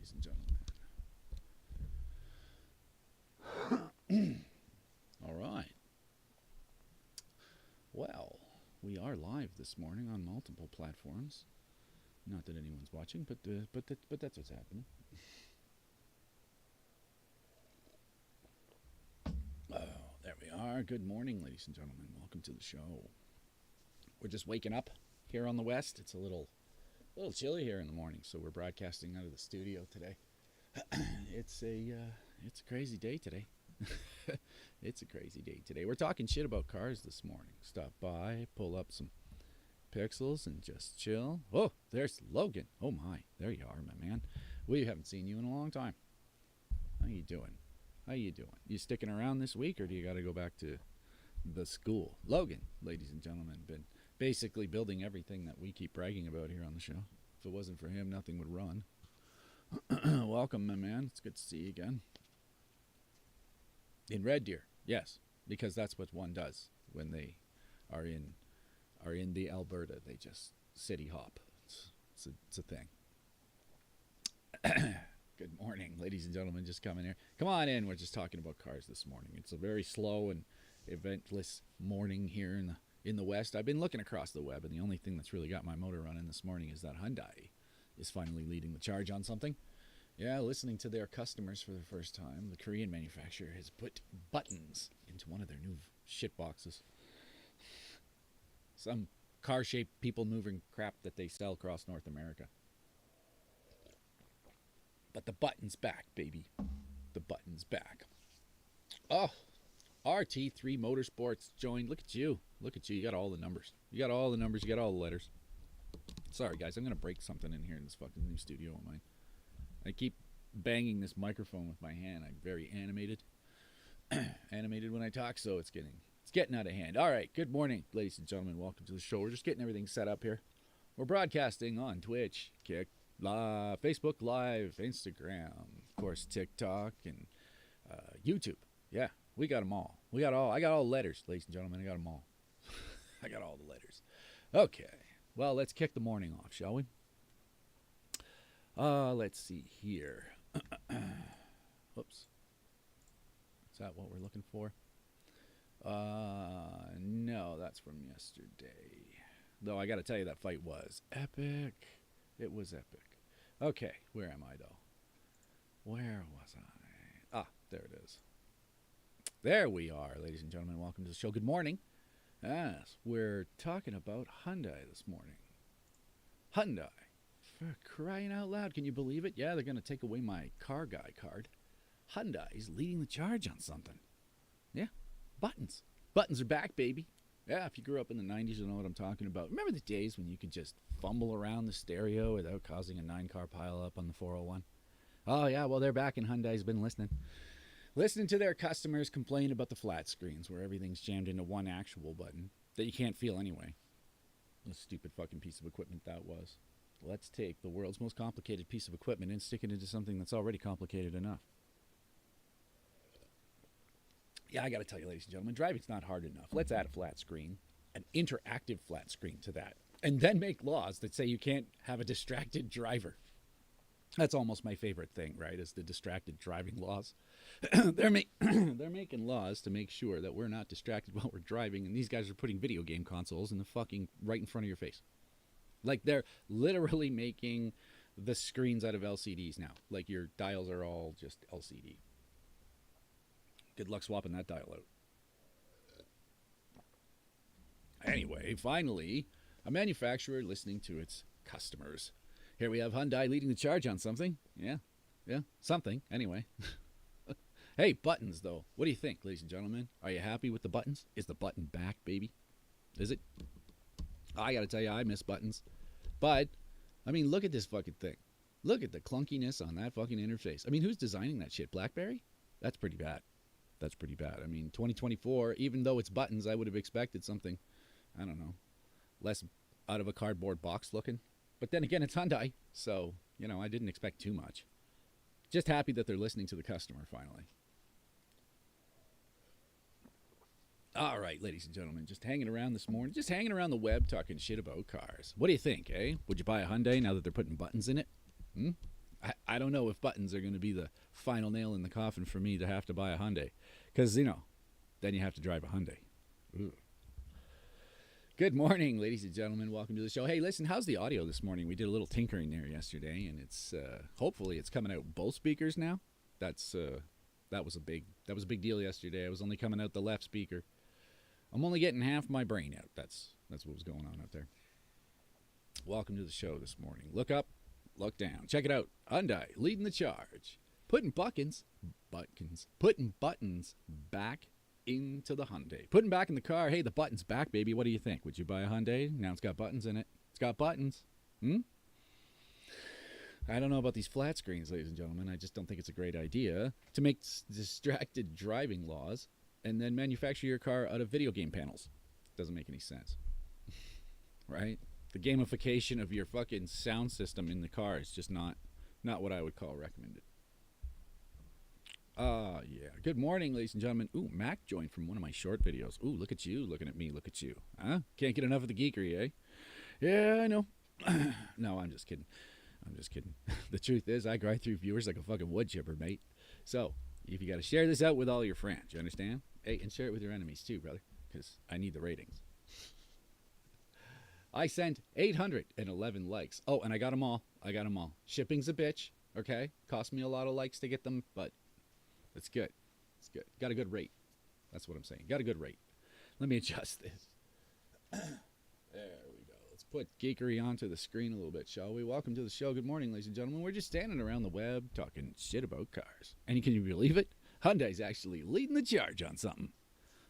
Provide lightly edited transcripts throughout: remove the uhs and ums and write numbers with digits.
ladies and gentlemen. All right. Well, we are live this morning on multiple platforms. Not that anyone's watching, but that's what's happening. Oh, there we are. Good morning, ladies and gentlemen. Welcome to the show. We're just waking up here on the West. It's a little chilly here in the morning, so we're broadcasting out of the studio today. It's a crazy day today. It's a crazy day today. We're talking shit about cars this morning. Stop by, pull up some pixels, and just chill. Oh, there's Logan. Oh my, there you are, my man. We haven't seen you in a long time. How you doing? You sticking around this week, or do you got to go back to the school? Logan, ladies and gentlemen, been basically building everything that we keep bragging about here on the show. If it wasn't for him, nothing would run. Welcome, my man. It's good to see you again. In Red Deer, yes, because that's what one does when they are in the Alberta. They just city hop. It's a thing. Good morning, ladies and gentlemen. Just coming here. Come on in. We're just talking about cars this morning. It's a very slow and eventless morning here in the West. I've been looking across the web, and the only thing that's really got my motor running this morning is that Hyundai is finally leading the charge on something. Yeah, listening to their customers for the first time, the Korean manufacturer has put buttons into one of their new shit boxes. Some car-shaped people-moving crap that they sell across North America. But the button's back, baby. The button's back. Oh, RT3 Motorsports joined. Look at you. You got all the numbers. You got all the letters. Sorry, guys. I'm going to break something in here in this fucking new studio of mine. I keep banging this microphone with my hand. I'm very animated. Animated when I talk, so it's getting out of hand. All right. Good morning, ladies and gentlemen. Welcome to the show. We're just getting everything set up here. We're broadcasting on Twitch, Kick, Facebook Live, Instagram, of course, TikTok, and YouTube. Yeah. We got them all. I got all the letters, ladies and gentlemen. I got them all. I got all the letters. Okay. Well, let's kick the morning off, shall we? Let's see here. Whoops. Is that what we're looking for? No, that's from yesterday. Though I got to tell you, that fight was epic. It was epic. Okay, where am I, though? Where was I? Ah, there it is. There we are, ladies and gentlemen. Welcome to the show. Good morning. Yes, we're talking about Hyundai this morning. Hyundai. For crying out loud. Can you believe it? Yeah, they're going to take away my car guy card. Hyundai's leading the charge on something. Yeah, buttons. Buttons are back, baby. Yeah, if you grew up in the 90s, you know what I'm talking about. Remember the days when you could just fumble around the stereo without causing a 9-car pileup on the 401? Oh, yeah, well, they're back, and Hyundai's been listening. Listening to their customers complain about the flat screens where everything's jammed into one actual button that you can't feel anyway. What a stupid fucking piece of equipment that was. Let's take the world's most complicated piece of equipment and stick it into something that's already complicated enough. Yeah, I got to tell you, ladies and gentlemen, driving's not hard enough. Let's add a flat screen, an interactive flat screen to that, and then make laws that say you can't have a distracted driver. That's almost my favorite thing, right, is the distracted driving laws. They're making laws to make sure that we're not distracted while we're driving, and these guys are putting video game consoles in the fucking right in front of your face. Like, they're literally making the screens out of LCDs now. Like, your dials are all just LCD. Good luck swapping that dial out. Anyway, finally, a manufacturer listening to its customers. Here we have Hyundai leading the charge on something. Yeah, something, anyway. Hey, buttons, though. What do you think, ladies and gentlemen? Are you happy with the buttons? Is the button back, baby? Is it? I gotta tell you, I miss buttons. But, I mean, look at this fucking thing. Look at the clunkiness on that fucking interface. I mean, who's designing that shit? BlackBerry? That's pretty bad. I mean, 2024, even though it's buttons, I would have expected something, I don't know, less out of a cardboard box looking. But then again, it's Hyundai, so, you know, I didn't expect too much. Just happy that they're listening to the customer, finally. All right, ladies and gentlemen, just hanging around this morning, just hanging around the web talking shit about cars. What do you think, eh? Would you buy a Hyundai now that they're putting buttons in it? I don't know if buttons are going to be the final nail in the coffin for me to have to buy a Hyundai. Because, then you have to drive a Hyundai. Ooh. Good morning, ladies and gentlemen. Welcome to the show. Hey, listen, how's the audio this morning? We did a little tinkering there yesterday, and it's hopefully it's coming out both speakers now. That was a big deal yesterday. I was only coming out the left speaker. I'm only getting half my brain out. That's what was going on out there. Welcome to the show this morning. Look up, look down. Check it out. Hyundai leading the charge. Putting buttons back into the Hyundai. Putting back in the car. Hey, the button's back, baby. What do you think? Would you buy a Hyundai? Now it's got buttons in it. It's got buttons. I don't know about these flat screens, ladies and gentlemen. I just don't think it's a great idea to make distracted driving laws and then manufacture your car out of video game panels. Doesn't make any sense. Right? The gamification of your fucking sound system in the car is just not what I would call recommended. Yeah. Good morning, ladies and gentlemen. Ooh, Mac joined from one of my short videos. Ooh, look at you, looking at me, look at you. Huh? Can't get enough of the geekery, eh? Yeah, I know. No, I'm just kidding. The truth is, I grind through viewers like a fucking wood chipper, mate. So, if you got to share this out with all your friends, you understand? Hey, and share it with your enemies too, brother, because I need the ratings. I sent 811 likes. Oh, and I got them all. Shipping's a bitch, okay? Cost me a lot of likes to get them, but it's good. It's good. Got a good rate. That's what I'm saying. Got a good rate. Let me adjust this. There we go. Let's put geekery onto the screen a little bit, shall we? Welcome to the show. Good morning, ladies and gentlemen. We're just standing around the web talking shit about cars. And can you believe it? Hyundai's actually leading the charge on something.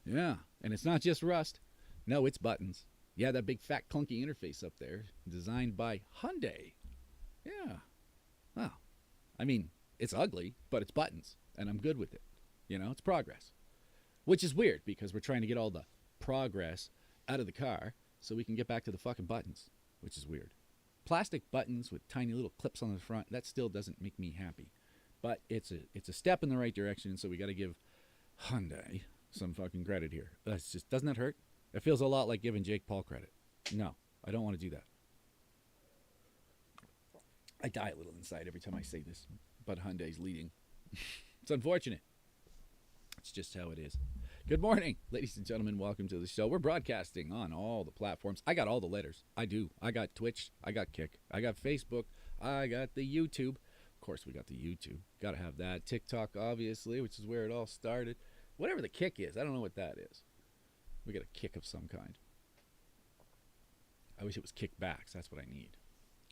Yeah. And it's not just rust. No, it's buttons. Yeah, that big fat clunky interface up there, designed by Hyundai. Yeah. Well, I mean, it's ugly, but it's buttons. And I'm good with it. It's progress. Which is weird because we're trying to get all the progress out of the car so we can get back to the fucking buttons, which is weird. Plastic buttons with tiny little clips on the front, that still doesn't make me happy. But it's a step in the right direction, so we got to give Hyundai some fucking credit here. That's just, doesn't that hurt? It feels a lot like giving Jake Paul credit. No, I don't want to do that. I die a little inside every time I say this, but Hyundai's leading. It's unfortunate. It's just how it is. Good morning, ladies and gentlemen. Welcome to the show. We're broadcasting on all the platforms. I got all the letters. I do. I got Twitch. I got Kick. I got Facebook. I got the YouTube. Of course, we got the YouTube. Got to have that. TikTok, obviously, which is where it all started. Whatever the Kick is. I don't know what that is. We got a kick of some kind. I wish it was kickbacks. That's what I need.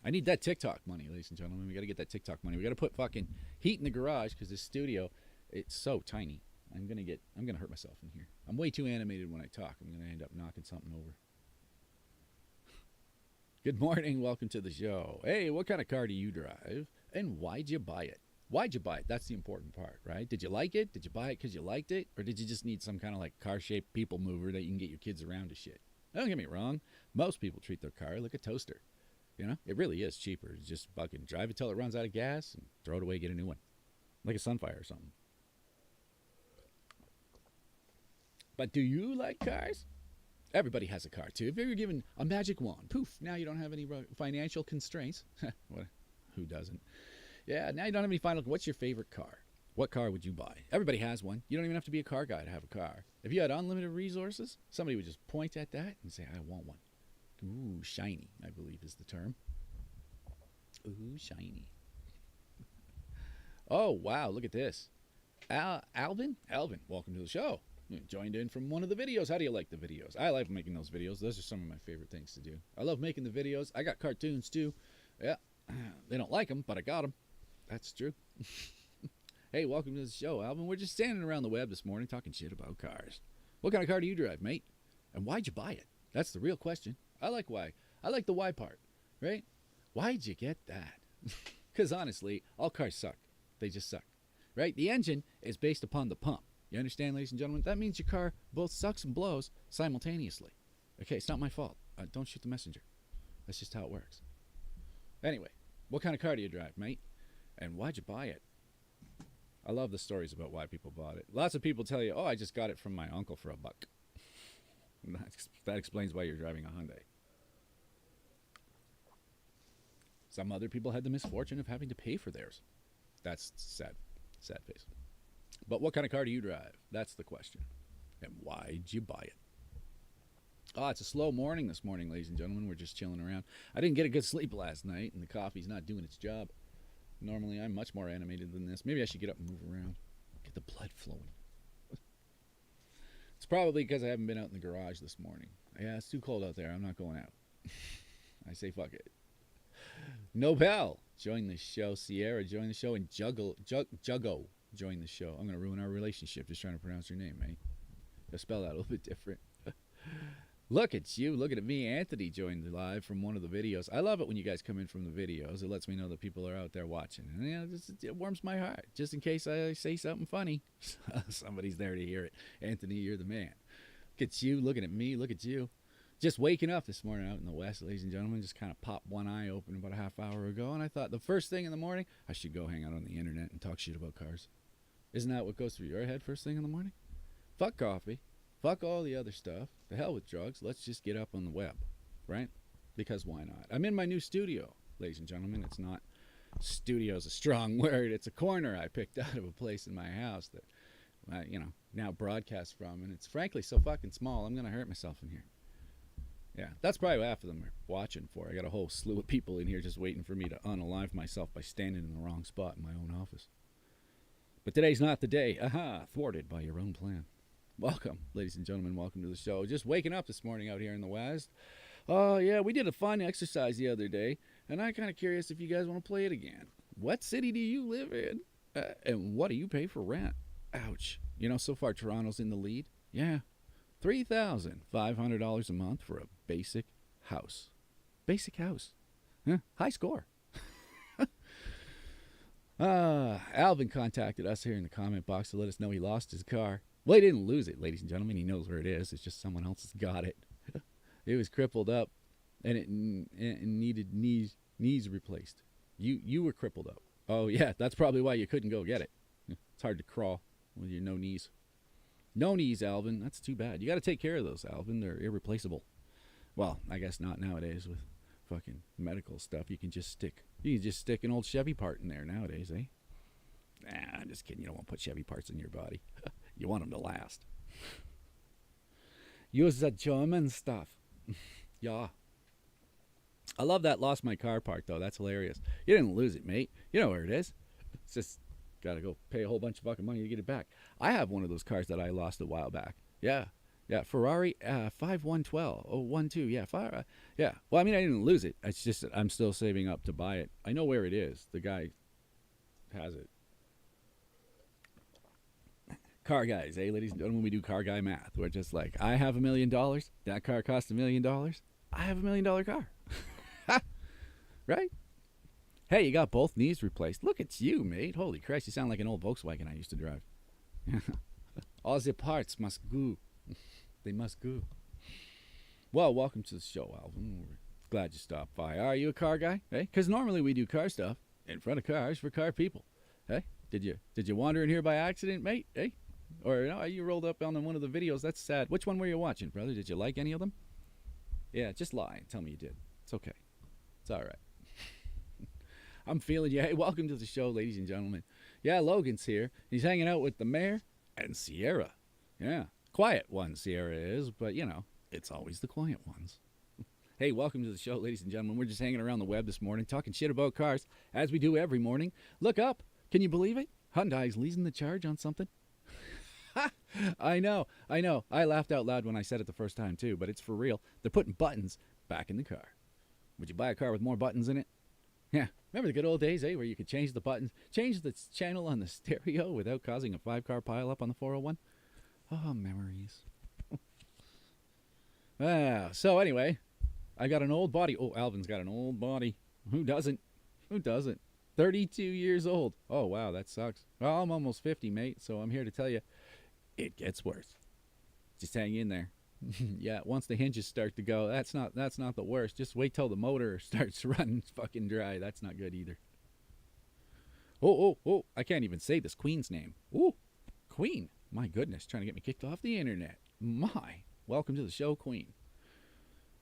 I need that TikTok money, ladies and gentlemen. We got to get that TikTok money. We got to put fucking heat in the garage because this studio, it's so tiny. I'm gonna hurt myself in here. I'm way too animated when I talk. I'm gonna end up knocking something over. Good morning. Welcome to the show. Hey, what kind of car do you drive, and why'd you buy it? Why'd you buy it? That's the important part, right? Did you like it? Did you buy it because you liked it, or did you just need some kind of like car-shaped people mover that you can get your kids around to shit? Don't get me wrong. Most people treat their car like a toaster. It really is cheaper. Just fucking drive it till it runs out of gas and throw it away, get a new one, like a Sunfire or something. But do you like cars? Everybody has a car, too. If you're given a magic wand, poof, now you don't have any financial constraints. What? Who doesn't? Yeah, now you don't have any final. What's your favorite car? What car would you buy? Everybody has one. You don't even have to be a car guy to have a car. If you had unlimited resources, somebody would just point at that and say, I want one. Ooh, shiny, I believe is the term. Ooh, shiny. Oh, wow, look at this. Alvin, welcome to the show. You joined in from one of the videos. How do you like the videos? I like making those videos. Those are some of my favorite things to do. I love making the videos. I got cartoons too. Yeah, they don't like them, but I got them. That's true. Hey, welcome to the show, Alvin. We're just standing around the web this morning talking shit about cars. What kind of car do you drive, mate? And why'd you buy it? That's the real question. I like why. I like the why part, right? Why'd you get that? Because honestly, all cars suck. They just suck, right? The engine is based upon the pump. You understand, ladies and gentlemen? That means your car both sucks and blows simultaneously. Okay, it's not my fault. Don't shoot the messenger. That's just how it works. Anyway, what kind of car do you drive, mate? And why'd you buy it? I love the stories about why people bought it. Lots of people tell you, oh, I just got it from my uncle for $1. That explains why you're driving a Hyundai. Some other people had the misfortune of having to pay for theirs. That's sad. Sad face. But what kind of car do you drive? That's the question. And why'd you buy it? Oh, it's a slow morning this morning, ladies and gentlemen. We're just chilling around. I didn't get a good sleep last night, and the coffee's not doing its job. Normally, I'm much more animated than this. Maybe I should get up and move around. Get the blood flowing. It's probably because I haven't been out in the garage this morning. Yeah, it's too cold out there. I'm not going out. I say fuck it. Nobel, join the show. Sierra, join the show. And Juggo, join the show. I'm going to ruin our relationship just trying to pronounce your name, mate. I'll spell that a little bit different. Look at you. Looking at me. Anthony joined live from one of the videos. I love it when you guys come in from the videos. It lets me know that people are out there watching. And you know, it warms my heart. Just in case I say something funny, somebody's there to hear it. Anthony, you're the man. Look at you. Looking at me. Look at you. Just waking up this morning out in the West, ladies and gentlemen. Just kind of popped one eye open about a half hour ago. And I thought the first thing in the morning, I should go hang out on the internet and talk shit about cars. Isn't that what goes through your head first thing in the morning? Fuck coffee. Fuck all the other stuff. The hell with drugs. Let's just get up on the web, right? Because why not? I'm in my new studio, ladies and gentlemen. It's not studio's a strong word. It's a corner I picked out of a place in my house that I, now broadcast from. And it's frankly so fucking small, I'm going to hurt myself in here. Yeah, that's probably what half of them are watching for. I got a whole slew of people in here just waiting for me to unalive myself by standing in the wrong spot in my own office. But today's not the day. Aha, thwarted by your own plan. Welcome, ladies and gentlemen. Welcome to the show. Just waking up this morning out here in the West. Oh, yeah, we did a fun exercise the other day, and I'm kind of curious if you guys want to play it again. What city do you live in? And what do you pay for rent? Ouch. So far Toronto's in the lead. Yeah, $3,500 a month for a basic house. Basic house. Huh? High score. Alvin contacted us here in the comment box to let us know he lost his car. Well, he didn't lose it, ladies and gentlemen. He knows where it is. It's just someone else has got it. It was crippled up, and it needed knees replaced. You were crippled up. Oh, yeah, that's probably why you couldn't go get it. It's hard to crawl with your no knees. No knees, Alvin. That's too bad. You got to take care of those, Alvin. They're irreplaceable. Well, I guess not nowadays with fucking medical stuff. You can just stick an old Chevy part in there nowadays, eh? Nah, I'm just kidding. You don't want to put Chevy parts in your body. You want them to last. Use the German stuff. Yeah. I love that lost my car part, though. That's hilarious. You didn't lose it, mate. You know where it is. It's just got to go pay a whole bunch of fucking money to get it back. I have one of those cars that I lost a while back. Yeah. Ferrari 5112. Oh, 12. Yeah, fire. Yeah. Well, I mean, I didn't lose it. It's just that I'm still saving up to buy it. I know where it is. The guy has it. Car guys, ladies and gentlemen, we do car guy math. We're just like, I have $1 million. That car costs $1 million. I have $1 million car. Right? Hey, you got both knees replaced. Look at you, mate. Holy Christ, you sound like an old Volkswagen I used to drive. All the parts must go. They must go. Well, welcome to the show, Alvin. We're glad you stopped by. Are you a car guy? Hey, because normally we do car stuff in front of cars for car people. Hey, did you wander in here by accident, mate? Hey, or you rolled up on one of the videos. That's sad. Which one were you watching, brother? Did you like any of them? Yeah, just lie and tell me you did. It's okay. It's all right. I'm feeling you. Hey, welcome to the show, ladies and gentlemen. Yeah, Logan's here. He's hanging out with the mayor and Sierra. Yeah, quiet one Sierra is, but it's always the quiet ones. Hey, welcome to the show, ladies and gentlemen. We're just hanging around the web this morning, talking shit about cars, as we do every morning. Look up. Can you believe it? Hyundai's leading the charge on something. I know. I laughed out loud when I said it the first time, too, but it's for real. They're putting buttons back in the car. Would you buy a car with more buttons in it? Yeah. Remember the good old days, where you could change the buttons, change the channel on the stereo without causing a 5-car pileup on the 401? Oh, memories. So anyway, I got an old body. Oh, Alvin's got an old body. Who doesn't? 32 years old. Oh, wow, that sucks. Well, I'm almost 50, mate, so I'm here to tell you, it gets worse. Just hang in there. Yeah, once the hinges start to go, that's not the worst. Just wait till the motor starts running fucking dry. That's not good either. Oh, I can't even say this queen's name. Ooh, Queen. My goodness, trying to get me kicked off the internet. My. Welcome to the show, Queen.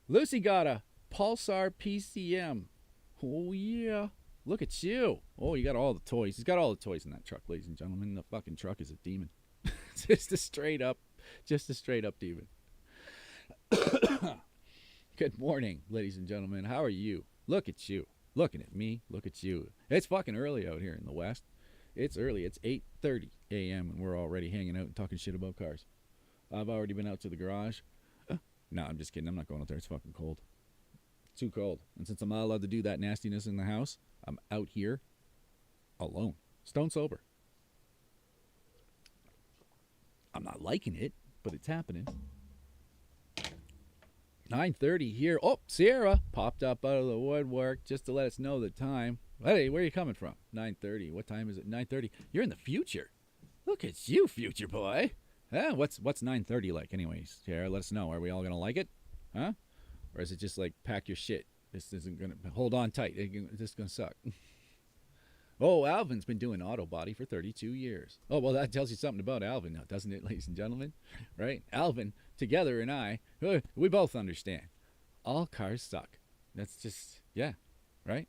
Lucy got a Pulsar PCM. Oh, yeah. Look at you. Oh, you got all the toys. He's got all the toys in that truck, ladies and gentlemen. The fucking truck is a demon. Just a straight up demon. Good morning, ladies and gentlemen. How are you? Look at you. Looking at me. Look at you. It's fucking early out here in the West. It's early. It's 8:30 a.m. and we're already hanging out and talking shit about cars. I've already been out to the garage. No, I'm just kidding. I'm not going out there. It's fucking cold. It's too cold. And since I'm not allowed to do that nastiness in the house, I'm out here alone. Stone sober. I'm not liking it, but it's happening. 9:30 here. Oh, Sierra popped up out of the woodwork just to let us know the time. Hey, where are you coming from? 9:30. What time is it? 9:30. You're in the future. Look at you, future boy. What's 9:30 like anyways, Sierra? Let us know. Are we all going to like it? Huh? Or is it just like, pack your shit? This isn't going to... Hold on tight. This is going to suck. Oh, Alvin's been doing auto body for 32 years. Oh, well, that tells you something about Alvin now, doesn't it, ladies and gentlemen? Right? Alvin, together, and I, we both understand. All cars suck. That's just, yeah, right?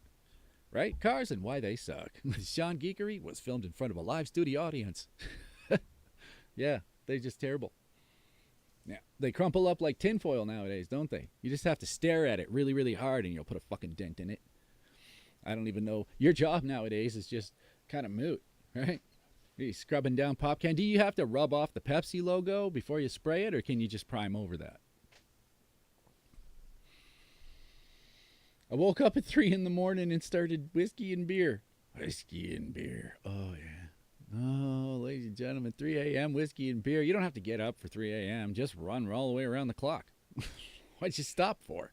Right? Cars and why they suck. Shawn Geekory was filmed in front of a live studio audience. Yeah, they're just terrible. Yeah, they crumple up like tinfoil nowadays, don't they? You just have to stare at it really, really hard and you'll put a fucking dent in it. I don't even know. Your job nowadays is just kind of moot, right? Are you scrubbing down pop can? Do you have to rub off the Pepsi logo before you spray it, or can you just prime over that? I woke up at 3 in the morning and started whiskey and beer. Whiskey and beer. Oh, yeah. Oh, ladies and gentlemen, 3 a.m. whiskey and beer. You don't have to get up for 3 a.m. Just run all the way around the clock. What'd you stop for?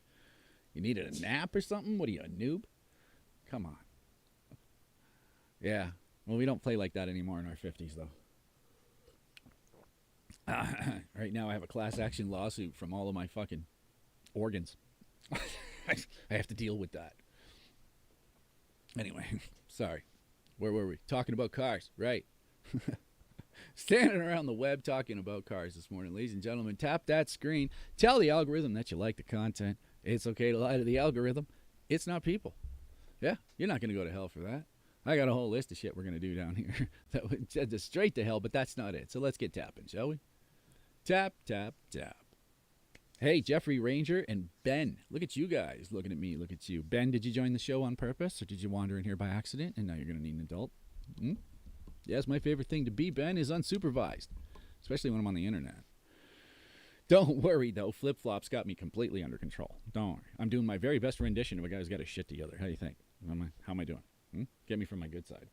You needed a nap or something? What are you, a noob? Come on. Yeah. Well, we don't play like that anymore in our 50s, though. Right now, I have a class action lawsuit from all of my fucking organs. I have to deal with that. Anyway, sorry. Where were we? Talking about cars, right? Standing around the web talking about cars this morning. Ladies and gentlemen, tap that screen. Tell the algorithm that you like the content. It's okay to lie to the algorithm. It's not people. Yeah, you're not going to go to hell for that. I got a whole list of shit we're going to do down here that would send us straight to hell, but that's not it. So let's get tapping, shall we? Tap, tap, tap. Hey, Jeffrey Ranger and Ben. Look at you guys looking at me. Look at you. Ben, did you join the show on purpose, or did you wander in here by accident, and now you're going to need an adult? Yes, my favorite thing to be, Ben, is unsupervised, especially when I'm on the internet. Don't worry, though. Flip-flops got me completely under control. Don't worry. I'm doing my very best rendition of a guy who's got his shit together. How do you think? How am I doing? Get me from my good side.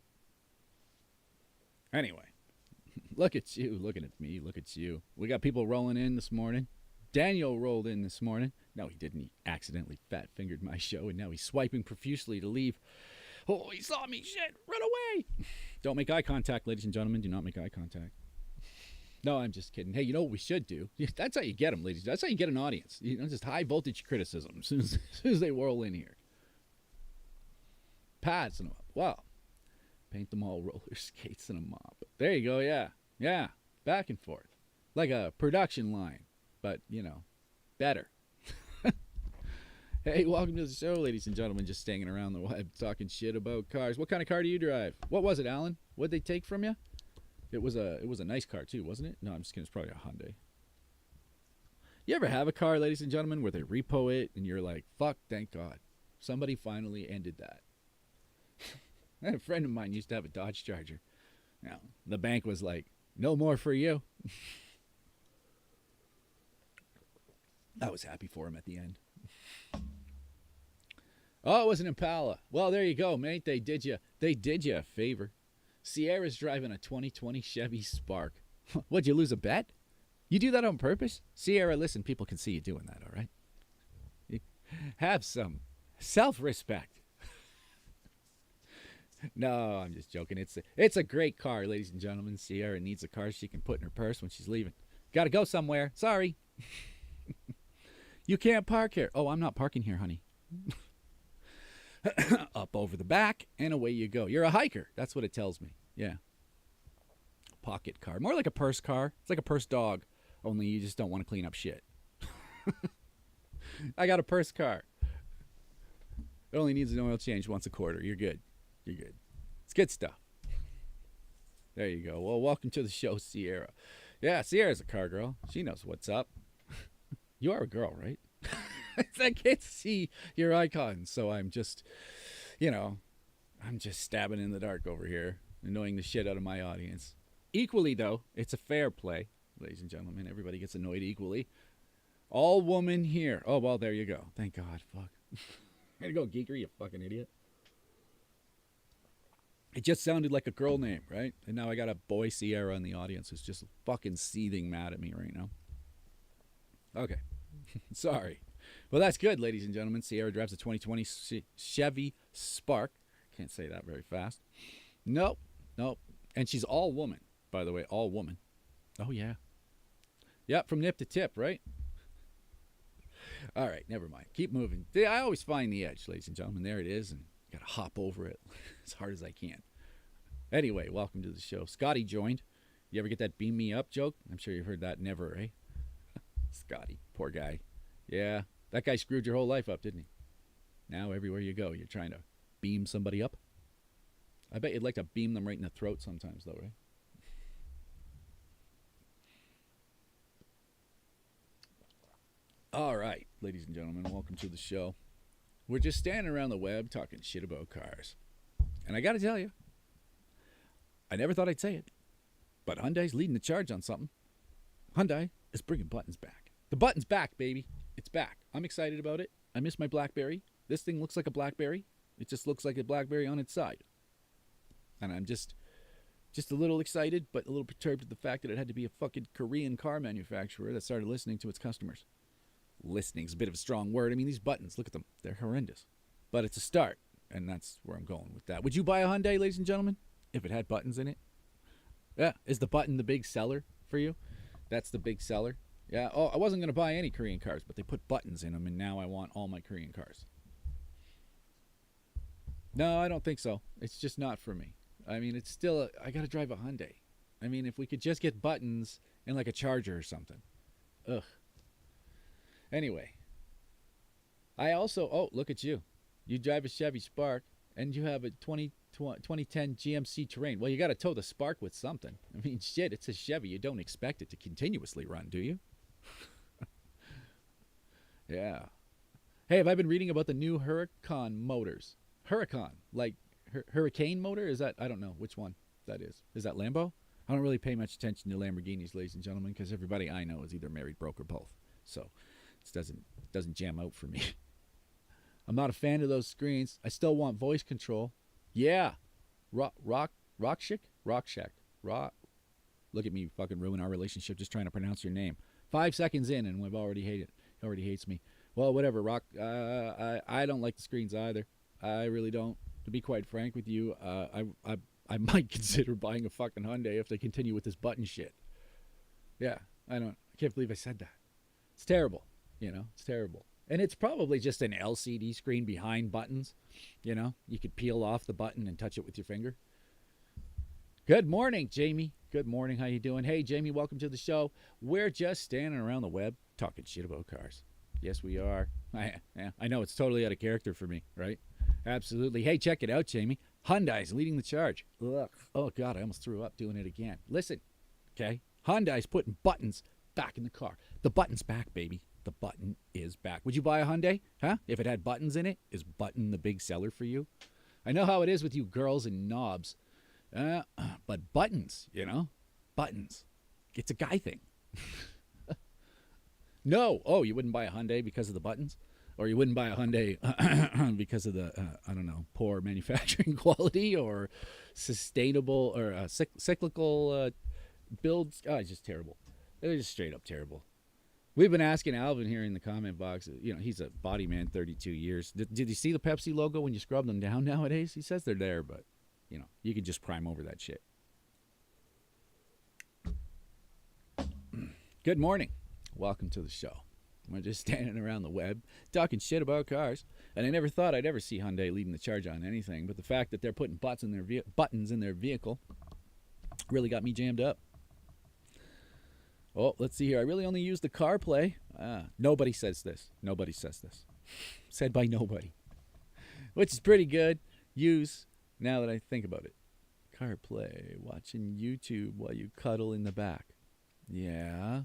Anyway, look at you. Looking at me. Look at you. We got people rolling in this morning. Daniel rolled in this morning. No, he didn't. He accidentally fat-fingered my show, and now he's swiping profusely to leave. Oh, he saw me. Shit. Run away. Don't make eye contact, ladies and gentlemen. Do not make eye contact. No, I'm just kidding. Hey, you know what we should do? That's how you get them, ladies. That's how you get an audience. You know, just high-voltage criticism as soon as they roll in here. Pads them up. Wow. Paint them all roller skates and a mop. There you go, yeah. Yeah, back and forth. Like a production line, but, you know, better. Hey, welcome to the show, ladies and gentlemen. Just hanging around the web talking shit about cars. What kind of car do you drive? What was it, Alan? What'd they take from you? It was a nice car, too, wasn't it? No, I'm just kidding. It's probably a Hyundai. You ever have a car, ladies and gentlemen, where they repo it, and you're like, fuck, thank God. Somebody finally ended that. A friend of mine used to have a Dodge Charger. Now, the bank was like, no more for you. I was happy for him at the end. Oh, it was an Impala. Well, there you go, mate. They did you a favor. Sierra's driving a 2020 Chevy Spark. What'd you lose a bet? You do that on purpose? Sierra, listen, people can see you doing that, all right? Have some self-respect. No, I'm just joking. It's a great car, ladies and gentlemen. Sierra needs a car she can put in her purse when she's leaving. Got to go somewhere. Sorry. You can't park here. Oh, I'm not parking here, honey. Up over the back, and away you go. You're a hiker. That's what it tells me. Yeah. Pocket car. More like a purse car. It's like a purse dog, only you just don't want to clean up shit. I got a purse car. It only needs an oil change once a quarter. You're good. You're good. It's good stuff. There you go. Well, welcome to the show, Sierra. Yeah, Sierra's a car girl. She knows what's up. You are a girl, right? I can't see your icon, so I'm just, I'm just stabbing in the dark over here, annoying the shit out of my audience. Equally, though, it's a fair play, ladies and gentlemen. Everybody gets annoyed equally. All woman here. Oh, well, there you go. Thank God. Fuck. Way to go, Geekory, you fucking idiot. It just sounded like a girl name, right? And now I got a boy Sierra in the audience who's just fucking seething mad at me right now. Okay. Sorry. Well, that's good, ladies and gentlemen. Sierra drives a 2020 Chevy Spark. Can't say that very fast. Nope. And she's all woman, by the way. All woman. Oh, yeah. Yep, from nip to tip, right? All right, never mind. Keep moving. I always find the edge, ladies and gentlemen. There it is, and got to hop over it as hard as I can. Anyway, welcome to the show. Scotty joined. You ever get that beam me up joke? I'm sure you've heard that. Never, eh? Scotty, poor guy. Yeah, that guy screwed your whole life up, didn't he? Now everywhere you go, you're trying to beam somebody up. I bet you'd like to beam them right in the throat sometimes, though, right? All right, ladies and gentlemen, welcome to the show. We're just standing around the web talking shit about cars. And I got to tell you, I never thought I'd say it, but Hyundai's leading the charge on something. Hyundai is bringing buttons back. The button's back, baby. It's back. I'm excited about it. I miss my BlackBerry. This thing looks like a BlackBerry. It just looks like a BlackBerry on its side. And I'm just a little excited, but a little perturbed at the fact that it had to be a fucking Korean car manufacturer that started listening to its customers. Listening's a bit of a strong word. I mean, these buttons, look at them. They're horrendous. But it's a start, and that's where I'm going with that. Would you buy a Hyundai, ladies and gentlemen, if it had buttons in it? Yeah. Is the button the big seller for you? That's the big seller? Yeah. Oh, I wasn't going to buy any Korean cars, but they put buttons in them, and now I want all my Korean cars. No, I don't think so. It's just not for me. I mean, it's still, I got to drive a Hyundai. I mean, if we could just get buttons and like a charger or something. Ugh. Anyway, I also, oh, look at you. You drive a Chevy Spark, and you have a 2010 GMC Terrain. Well, you got to tow the Spark with something. I mean, shit, it's a Chevy. You don't expect it to continuously run, do you? Yeah. Hey, have I been reading about the new Huracan motors? Huracan, like Hurricane motor? Is that, I don't know which one that is. Is that Lambo? I don't really pay much attention to Lamborghinis, ladies and gentlemen, because everybody I know is either married, broke, or both. So it doesn't jam out for me. I'm not a fan of those screens. I still want voice control. Yeah. Rock Shack. Look at me fucking ruin our relationship just trying to pronounce your name. 5 seconds in and we've already hated. He already hates me. Well, whatever, Rock. I don't like the screens either. I really don't. To be quite frank with you, I might consider buying a fucking Hyundai if they continue with this button shit. Yeah, I can't believe I said that. It's terrible. It's terrible. And it's probably just an LCD screen behind buttons. You could peel off the button and touch it with your finger. Good morning, Jamie. Good morning. How you doing? Hey, Jamie, welcome to the show. We're just standing around the web talking shit about cars. Yes, we are. I know it's totally out of character for me, right? Absolutely. Hey, check it out, Jamie. Hyundai's leading the charge. Ugh. Oh, God, I almost threw up doing it again. Listen, okay? Hyundai's putting buttons back in the car. The button's back, baby. The button is back. Would you buy a Hyundai? Huh? If it had buttons in it, is button the big seller for you? I know how it is with you girls and knobs. But buttons, buttons. It's a guy thing. No. Oh, you wouldn't buy a Hyundai because of the buttons? Or you wouldn't buy a Hyundai because of the, poor manufacturing quality or sustainable or cyclical builds? Oh, it's just terrible. They're just straight up terrible. We've been asking Alvin here in the comment box. He's a body man, 32 years. Did you see the Pepsi logo when you scrub them down nowadays? He says they're there, but, you can just prime over that shit. Good morning. Welcome to the show. We're just standing around the web talking shit about cars. And I never thought I'd ever see Hyundai leading the charge on anything. But the fact that they're putting buttons in their vehicle really got me jammed up. Oh, let's see here. I really only use the CarPlay. Nobody says this. Nobody says this. Said by nobody. which is pretty good. Use, now that I think about it. CarPlay, watching YouTube while you cuddle in the back. Yeah.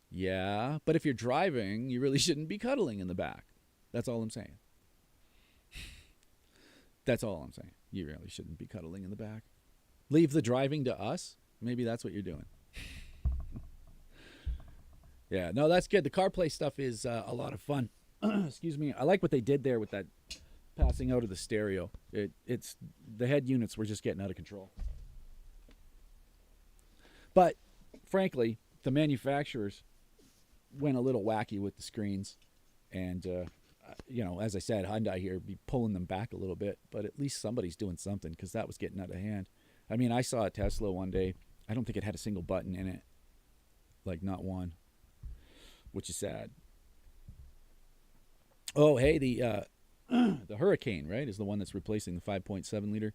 Yeah. But if you're driving, you really shouldn't be cuddling in the back. That's all I'm saying. That's all I'm saying. You really shouldn't be cuddling in the back. Leave the driving to us. Maybe that's what you're doing. Yeah, no, that's good. The CarPlay stuff is a lot of fun. Excuse me. I like what they did there with that passing out of the stereo. It's the head units were just getting out of control. But frankly, the manufacturers went a little wacky with the screens, and as I said, Hyundai here be pulling them back a little bit. But at least somebody's doing something, because that was getting out of hand. I mean, I saw a Tesla one day. I don't think it had a single button in it, like not one, which is sad. Oh, hey, the Hurricane, right, is the one that's replacing the 5.7 liter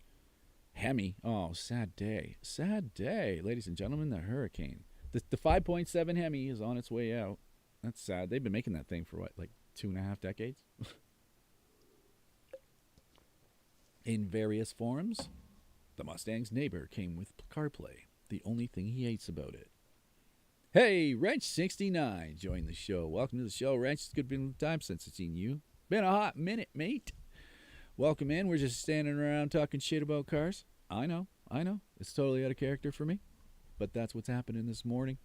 Hemi. Oh, sad day. Sad day, ladies and gentlemen, the Hurricane. The 5.7 Hemi is on its way out. That's sad. They've been making that thing for, what, like 2.5 decades? In various forms, the Mustang's neighbor came with CarPlay. The only thing he hates about it. Hey, Wrench69 joined the show. Welcome to the show, Wrench. It's good been a time since I've seen you. Been a hot minute, mate. Welcome in. We're just standing around talking shit about cars. I know. It's totally out of character for me, but that's what's happening this morning.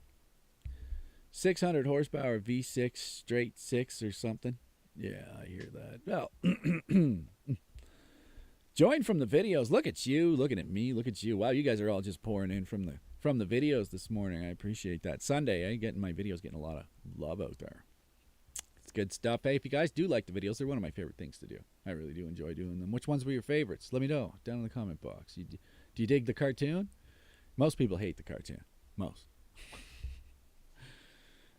600 horsepower V6 straight 6 or something. Yeah, I hear that. Well, join from the videos. Look at you, looking at me. Look at you. Wow, you guys are all just pouring in from the videos this morning. I appreciate that. Sunday, my videos getting a lot of love out there. It's good stuff. Hey, if you guys do like the videos, they're one of my favorite things to do. I really do enjoy doing them. Which ones were your favorites? Let me know down in the comment box. Do you dig the cartoon? Most people hate the cartoon. Most.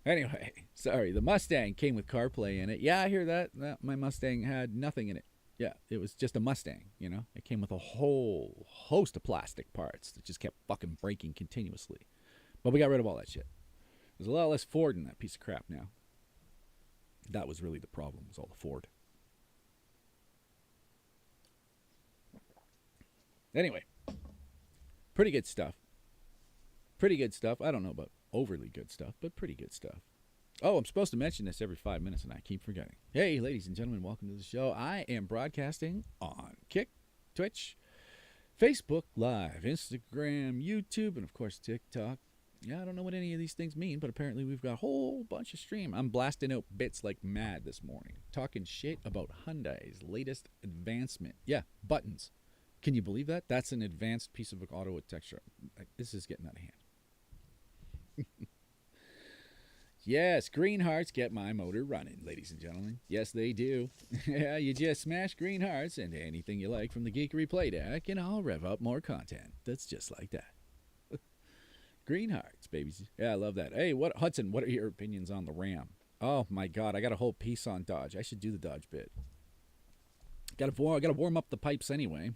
Anyway, sorry. The Mustang came with CarPlay in it. Yeah, I hear that. My Mustang had nothing in it. Yeah, it was just a Mustang, It came with a whole host of plastic parts that just kept fucking breaking continuously. But we got rid of all that shit. There's a lot less Ford in that piece of crap now. That was really the problem, was all the Ford. Anyway, pretty good stuff. Pretty good stuff. I don't know about overly good stuff, but pretty good stuff. Oh, I'm supposed to mention this every 5 minutes, and I keep forgetting. Hey, ladies and gentlemen, welcome to the show. I am broadcasting on Kick, Twitch, Facebook Live, Instagram, YouTube, and, of course, TikTok. Yeah, I don't know what any of these things mean, but apparently we've got a whole bunch of stream. I'm blasting out bits like mad this morning, talking shit about Hyundai's latest advancement. Yeah, buttons. Can you believe that? That's an advanced piece of auto texture. This is getting out of hand. Yes, green hearts get my motor running, ladies and gentlemen. Yes, they do. Yeah, you just smash green hearts into anything you like from the Geekory Play Deck, and I'll rev up more content. That's just like that. Green hearts, babies. Yeah, I love that. Hey, Hudson, what are your opinions on the Ram? Oh, my God, I got a whole piece on Dodge. I should do the Dodge bit. Got to warm up the pipes anyway.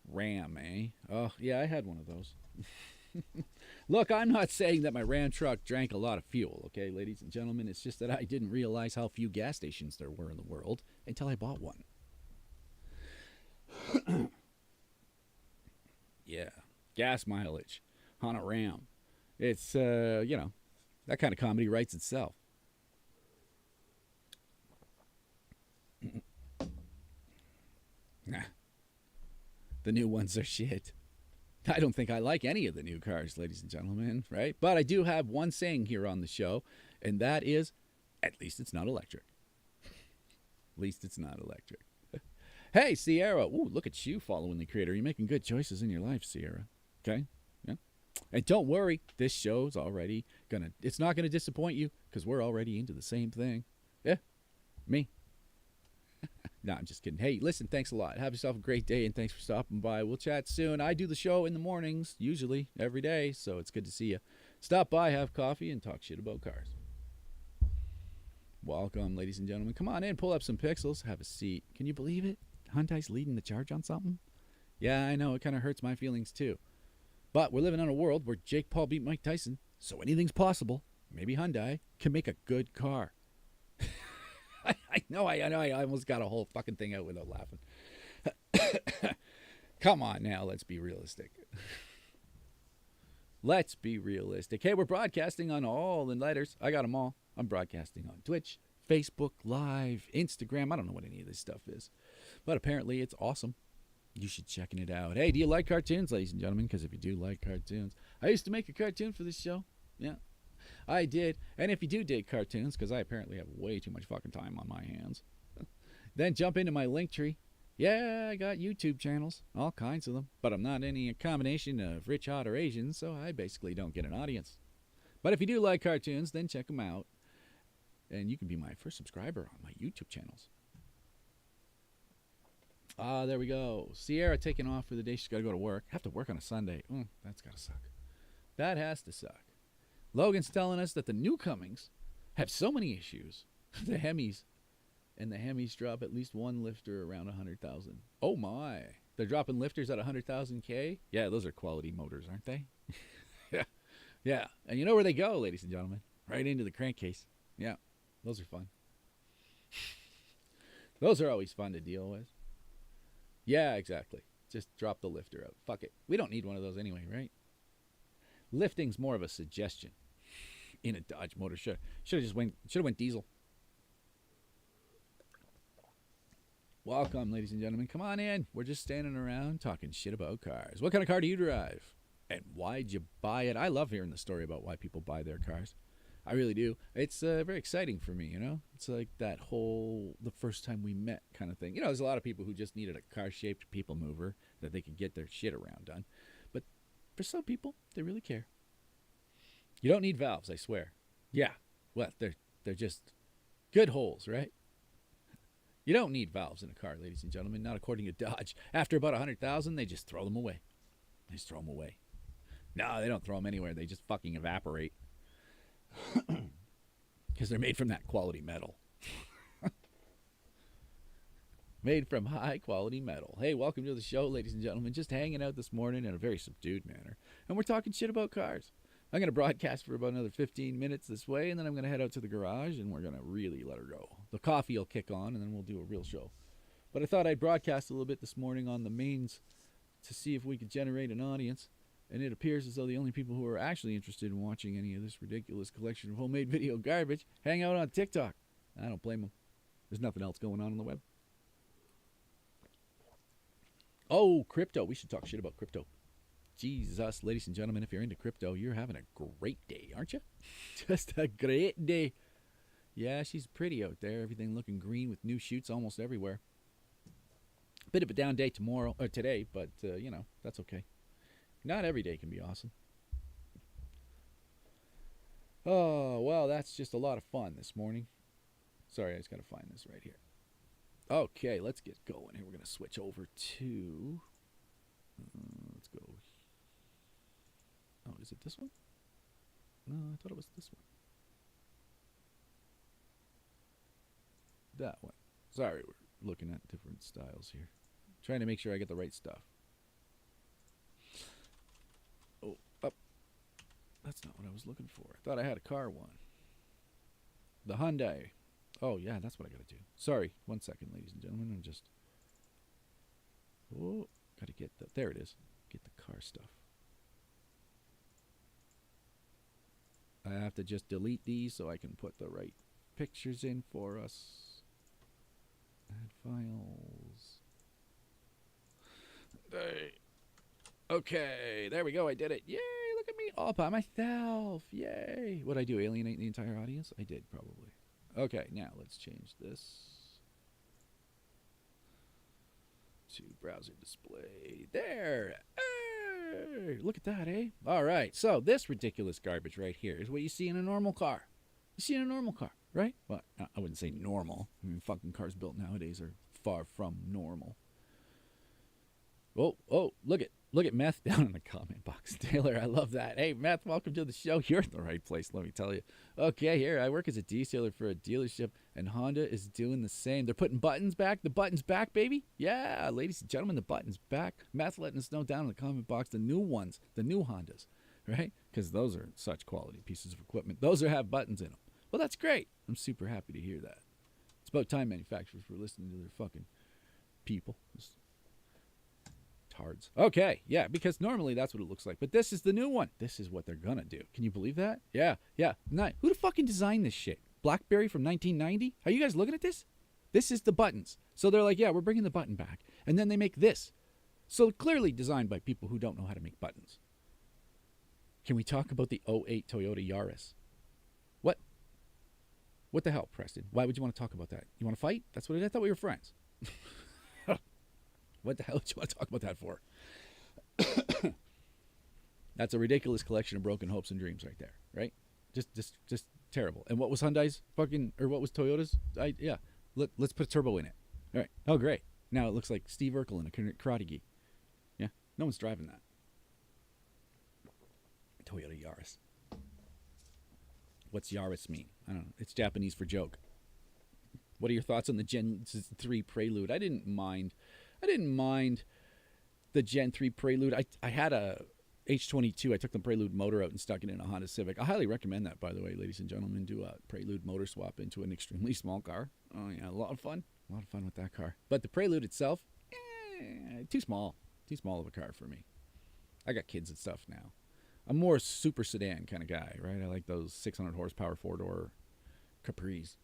Ram, eh? Oh, yeah, I had one of those. Look, I'm not saying that my Ram truck drank a lot of fuel, okay, ladies and gentlemen. It's just that I didn't realize how few gas stations there were in the world until I bought one. Yeah, gas mileage on a Ram. It's, that kind of comedy writes itself. Nah. The new ones are shit. I don't think I like any of the new cars, ladies and gentlemen, right? But I do have one saying here on the show, and that is, at least it's not electric. At least it's not electric. Hey, Sierra. Ooh, look at you following the creator. You're making good choices in your life, Sierra. Okay? Yeah. And don't worry, this show's already it's not gonna disappoint you, because we're already into the same thing. Yeah. Me. No, I'm just kidding. Hey, listen, thanks a lot. Have yourself a great day, and thanks for stopping by. We'll chat soon. I do the show in the mornings, usually, every day, so it's good to see you. Stop by, have coffee, and talk shit about cars. Welcome, ladies and gentlemen. Come on in, pull up some pixels, have a seat. Can you believe it? Hyundai's leading the charge on something? Yeah, I know, it kind of hurts my feelings, too. But we're living in a world where Jake Paul beat Mike Tyson, so anything's possible. Maybe Hyundai can make a good car. I know. I almost got a whole fucking thing out without laughing. Come on now, let's be realistic. Let's be realistic. Hey, we're broadcasting on all the letters. I got them all. I'm broadcasting on Twitch, Facebook Live, Instagram. I don't know what any of this stuff is, but apparently it's awesome. You should check it out. Hey, do you like cartoons, ladies and gentlemen? Because if you do like cartoons, I used to make a cartoon for this show. Yeah, I did. And if you do dig cartoons, because I apparently have way too much fucking time on my hands, then jump into my link tree. Yeah, I got YouTube channels, all kinds of them, but I'm not any combination of rich, hot, or Asian, so I basically don't get an audience. But if you do like cartoons, then check them out, and you can be my first subscriber on my YouTube channels. There we go. Sierra taking off for the day. She's got to go to work. Have to work on a Sunday. That's got to suck. That has to suck. Logan's telling us that the Newcomings have so many issues. The Hemis. And the Hemis drop at least one lifter around 100,000. Oh my. They're dropping lifters at 100,000 K? Yeah, those are quality motors, aren't they? Yeah. Yeah. And you know where they go, ladies and gentlemen? Right into the crankcase. Yeah. Those are fun. Those are always fun to deal with. Yeah, exactly. Just drop the lifter out. Fuck it. We don't need one of those anyway, right? Lifting's more of a suggestion in a Dodge motor. Should have went diesel. Welcome, ladies and gentlemen. Come on in. We're just standing around talking shit about cars. What kind of car do you drive? And why'd you buy it? I love hearing the story about why people buy their cars. I really do. It's very exciting for me, you know? It's like that whole the first time we met kind of thing. You know, there's a lot of people who just needed a car-shaped people mover that they could get their shit around on. But for some people, they really care. You don't need valves, I swear. Yeah. Well, they're just good holes, right? You don't need valves in a car, ladies and gentlemen, not according to Dodge. After about 100,000, they just throw them away. They just throw them away. No, they don't throw them anywhere. They just fucking evaporate. Because they're made from that quality metal. Made from high quality metal. Hey, welcome to the show, ladies and gentlemen. Just hanging out this morning in a very subdued manner. And we're talking shit about cars. I'm going to broadcast for about another 15 minutes this way, and then I'm going to head out to the garage, and we're going to really let her go. The coffee will kick on, and then we'll do a real show. But I thought I'd broadcast a little bit this morning on the mains to see if we could generate an audience. And it appears as though the only people who are actually interested in watching any of this ridiculous collection of homemade video garbage hang out on TikTok. I don't blame them. There's nothing else going on the web. Oh, crypto. We should talk shit about crypto. Jesus, ladies and gentlemen, if you're into crypto, you're having a great day, aren't you? Just a great day. Yeah, she's pretty out there. Everything looking green with new shoots almost everywhere. Bit of a down day today, but, you know, that's okay. Not every day can be awesome. Oh, well, that's just a lot of fun this morning. Sorry, I just got to find this right here. Okay, let's get going here. We're going to switch over to... let's go. Oh, is it this one? No, I thought it was this one. That one. Sorry, we're looking at different styles here. Trying to make sure I get the right stuff. Oh, up. That's not what I was looking for. I thought I had a car one. The Hyundai. Oh, yeah, that's what I got to do. Sorry. 1 second, ladies and gentlemen. I'm just... Oh, got to get the... There it is. Get the car stuff. I have to just delete these so I can put the right pictures in for us. Add files. Okay, there we go. I did it. Yay, look at me all by myself. Yay. What'd I do, alienate the entire audience? I did, probably. Okay, now let's change this to browser display. There. Hey, look at that, eh? All right, so this ridiculous garbage right here is what you see in a normal car. You see in a normal car, right? Well, I wouldn't say normal. I mean, fucking cars built nowadays are far from normal. Oh, look at Meth down in the comment box. Taylor, I love that. Hey, Meth, welcome to the show. You're in the right place, let me tell you. Okay, here, I work as a detailer for a dealership, and Honda is doing the same. They're putting buttons back. The button's back, baby. Yeah, ladies and gentlemen, the button's back. Meth letting us know down in the comment box, the new ones, the new Hondas, right? Because those are such quality pieces of equipment. Those have buttons in them. Well, that's great. I'm super happy to hear that. It's about time manufacturers were listening to their fucking people. Just tards. Okay, yeah, because normally that's what it looks like. But this is the new one. This is what they're gonna do. Can you believe that? Yeah. Who the fucking designed this shit? BlackBerry from 1990? Are you guys looking at this? This is the buttons. So they're like, yeah, we're bringing the button back. And then they make this. So clearly designed by people who don't know how to make buttons. Can we talk about the '08 Toyota Yaris? What? What the hell, Preston? Why would you want to talk about that? You want to fight? That's what I thought we were friends. What the hell did you want to talk about that for? That's a ridiculous collection of broken hopes and dreams right there, right? Just terrible. And what was Hyundai's fucking, or what was Toyota's? Let's put a turbo in it. All right. Oh, great. Now it looks like Steve Urkel in a Karate Gi. Yeah. No one's driving that. Toyota Yaris. What's Yaris mean? I don't know. It's Japanese for joke. What are your thoughts on the Gen 3 Prelude? I didn't mind the Gen 3 Prelude. I had a H22. I took the Prelude motor out and stuck it in a Honda Civic. I highly recommend that, by the way, ladies and gentlemen. Do a Prelude motor swap into an extremely small car. Oh, yeah, a lot of fun. A lot of fun with that car. But the Prelude itself, too small. Too small of a car for me. I got kids and stuff now. I'm more a super sedan kind of guy, right? I like those 600 horsepower four-door Capris.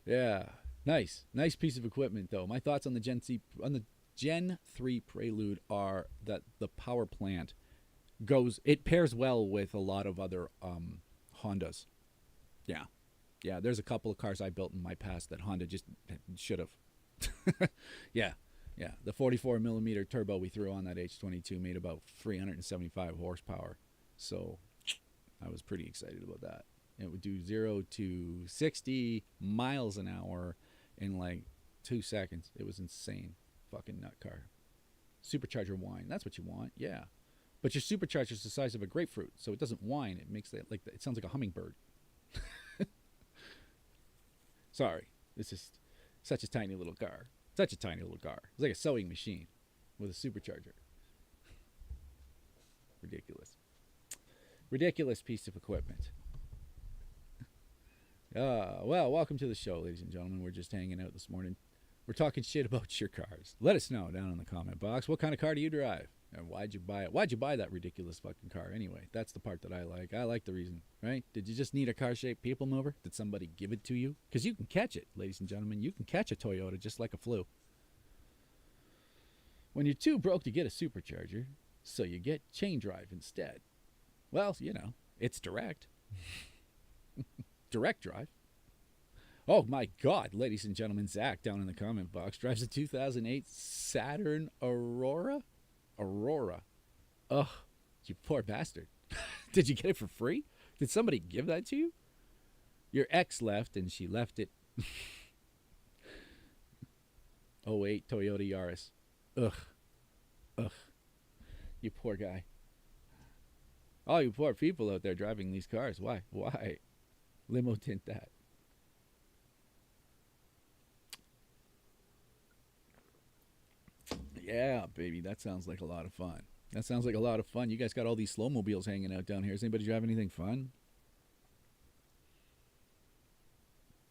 Yeah, nice piece of equipment though. My thoughts on the Gen 3 Prelude are that the power plant it pairs well with a lot of other Hondas. Yeah. There's a couple of cars I built in my past that Honda just should have. Yeah. The 44 millimeter turbo we threw on that H22 made about 375 horsepower. So I was pretty excited about that. It would do 0 to 60 miles an hour in like 2 seconds. It was insane. Fucking nut car. Supercharger whine. That's what you want. Yeah. But your supercharger's the size of a grapefruit, so it doesn't whine. It makes it it sounds like a hummingbird. Sorry. It's just such a tiny little car. Such a tiny little car. It's like a sewing machine with a supercharger. Ridiculous piece of equipment. Well, welcome to the show, ladies and gentlemen. We're just hanging out this morning. We're talking shit about your cars. Let us know down in the comment box. What kind of car do you drive? And why'd you buy it? Why'd you buy that ridiculous fucking car anyway? That's the part that I like. I like the reason, right? Did you just need a car-shaped people mover? Did somebody give it to you? Because you can catch it, ladies and gentlemen. You can catch a Toyota just like a flu. When you're too broke to get a supercharger, so you get chain drive instead. Well, it's direct. Direct drive. Oh my God, ladies and gentlemen, Zach down in the comment box drives a 2008 Saturn Aurora. Ugh, you poor bastard. Did you get it for free? Did somebody give that to you? Your ex left and she left it. '08 Toyota Yaris. Ugh. You poor guy. All you poor people out there driving these cars. Why? Limo tint that. Yeah, baby, that sounds like a lot of fun. You guys got all these slow mobiles hanging out down here. Does anybody drive anything fun?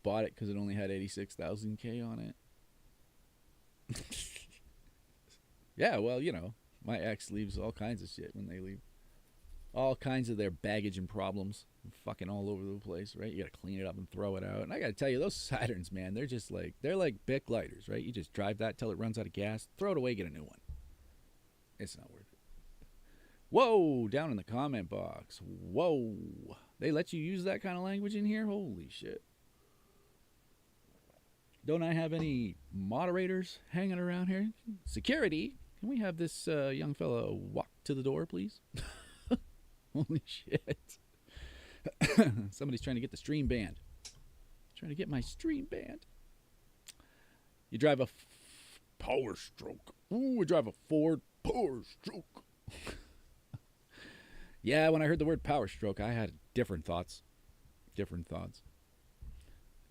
Bought it because it only had 86,000 K on it. Yeah, well, my ex leaves all kinds of shit when they leave. All kinds of their baggage and problems fucking all over the place, right? You gotta clean it up and throw it out. And I gotta tell you, those Saturns, man, they're like Bic lighters, right? You just drive that till it runs out of gas, throw it away, get a new one. It's not worth it. Whoa, down in the comment box. Whoa. They let you use that kind of language in here? Holy shit. Don't I have any moderators hanging around here? Security, can we have this young fellow walk to the door, please? Holy shit. Somebody's trying to get the stream banned. Trying to get my stream banned. You drive a Power Stroke. Ooh, we drive a Ford Power Stroke. Yeah, when I heard the word Power Stroke, I had different thoughts.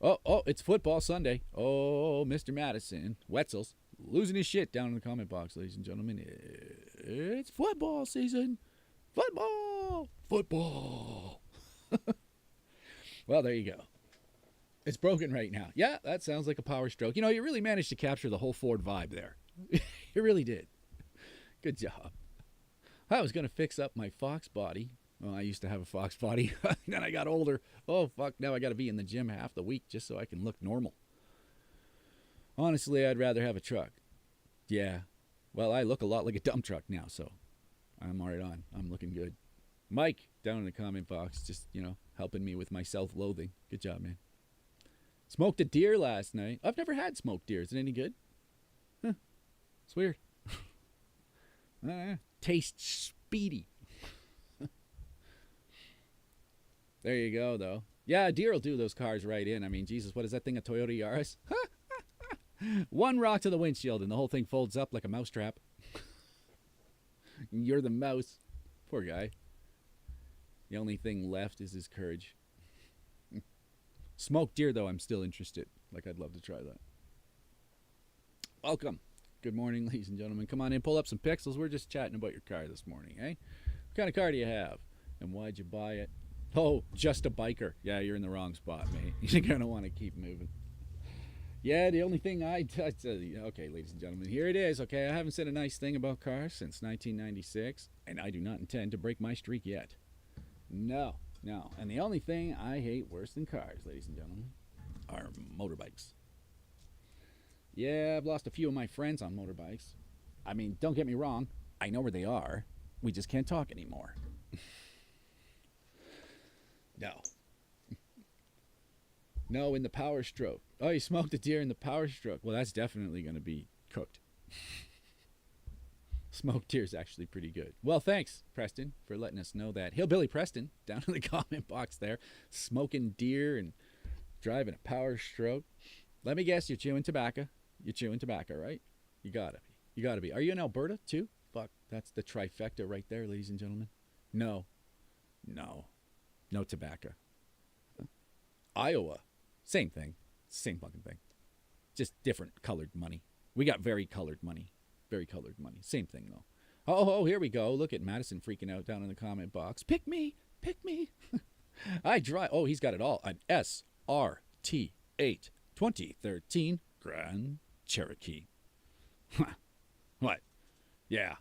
Oh, it's football Sunday. Oh, Mr. Madison. Wetzel's losing his shit down in the comment box, ladies and gentlemen. It's football season. Football. Well, there you go. It's broken right now. Yeah, that sounds like a power stroke. You know, you really managed to capture the whole Ford vibe there. You really did. Good job. I was going to fix up my Fox body. Well, I used to have a Fox body. Then I got older. Oh, fuck. Now I got to be in the gym half the week just so I can look normal. Honestly, I'd rather have a truck. Yeah. Well, I look a lot like a dump truck now, so I'm all right on. I'm looking good. Mike, down in the comment box, just, helping me with my self-loathing. Good job, man. Smoked a deer last night. I've never had smoked deer. Is it any good? Huh. It's weird. Tastes speedy. There you go, though. Yeah, a deer will do those cars right in. I mean, Jesus, what is that thing, a Toyota Yaris? One rock to the windshield, and the whole thing folds up like a mousetrap. You're the mouse. Poor guy. The only thing left is his courage. Smoked deer, though, I'm still interested. Like, I'd love to try that. Welcome. Good morning, ladies and gentlemen. Come on in, pull up some pixels. We're just chatting about your car this morning, eh? What kind of car do you have? And why'd you buy it? Oh, just a biker. Yeah, you're in the wrong spot, mate. You're going to want to keep moving. Yeah, the only thing okay, ladies and gentlemen, here it is. Okay, I haven't said a nice thing about cars since 1996, and I do not intend to break my streak yet. No. And the only thing I hate worse than cars, ladies and gentlemen, are motorbikes. Yeah, I've lost a few of my friends on motorbikes. I mean, don't get me wrong. I know where they are. We just can't talk anymore. No. No, in the power stroke. Oh, you smoked a deer in the power stroke. Well, that's definitely going to be cooked. Smoked deer is actually pretty good. Well, thanks, Preston, for letting us know that. Hillbilly Preston, down in the comment box there, smoking deer and driving a power stroke. Let me guess, you're chewing tobacco. You're chewing tobacco, right? You gotta be. You gotta be. Are you in Alberta, too? Fuck, that's the trifecta right there, ladies and gentlemen. No tobacco. Iowa, same thing. Same fucking thing. Just different colored money. We got very colored money. Very colored money. Same thing, though. Oh, here we go. Look at Madison freaking out down in the comment box. Pick me. I drive. Oh, he's got it all. An SRT 8 2013 Grand Cherokee. What? Yeah.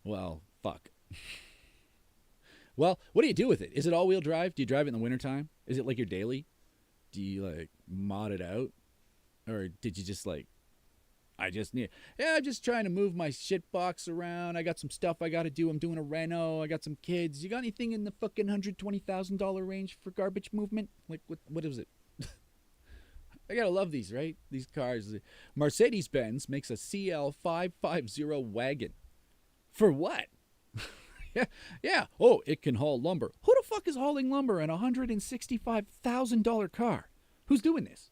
Well, fuck. Well, what do you do with it? Is it all-wheel drive? Do you drive it in the wintertime? Is it like your daily? Do you, mod it out? Or did you just, I'm just trying to move my shit box around. I got some stuff I got to do. I'm doing a reno. I got some kids. You got anything in the fucking $120,000 range for garbage movement? What is it? I gotta love these, right? These cars. Mercedes-Benz makes a CL550 wagon. For what? Yeah. Oh, it can haul lumber. Who the fuck is hauling lumber in a $165,000 car? Who's doing this?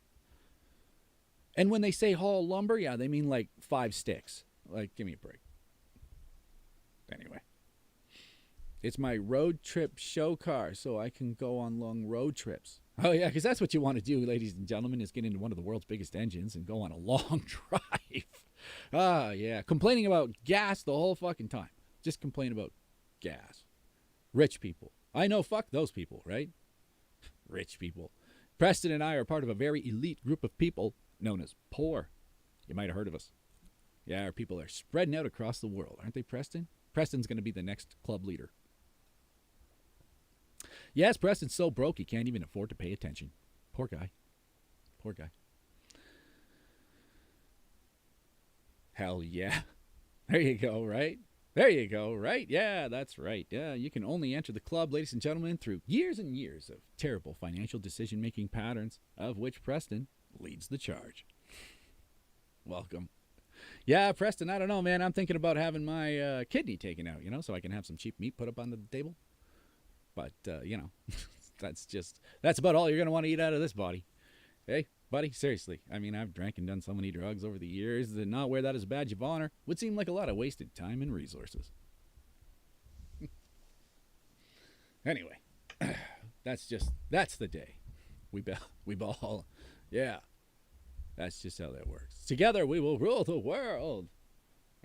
And when they say haul lumber, yeah, they mean 5 sticks. Give me a break. Anyway. It's my road trip show car, so I can go on long road trips. Oh, yeah, because that's what you want to do, ladies and gentlemen, is get into one of the world's biggest engines and go on a long drive. Ah, yeah. Complaining about gas the whole fucking time. Just complain about gas. Rich people. I know, fuck those people, right? Rich people. Preston and I are part of a very elite group of people known as poor. You might have heard of us. Yeah, our people are spreading out across the world, aren't they, Preston? Preston's going to be the next club leader. Yes, Preston's so broke he can't even afford to pay attention. Poor guy. Poor guy. Hell yeah. There you go, right? There you go, right? Yeah, that's right. Yeah, you can only enter the club, ladies and gentlemen, through years and years of terrible financial decision-making patterns, of which Preston leads the charge. Welcome. Yeah, Preston, I don't know, man. I'm thinking about having my kidney taken out, so I can have some cheap meat put up on the table. But, that's about all you're going to want to eat out of this body. Hey, buddy, seriously. I mean, I've drank and done so many drugs over the years that not wear that as a badge of honor would seem like a lot of wasted time and resources. Anyway, that's the day. We ball. Yeah, that's just how that works. Together we will rule the world,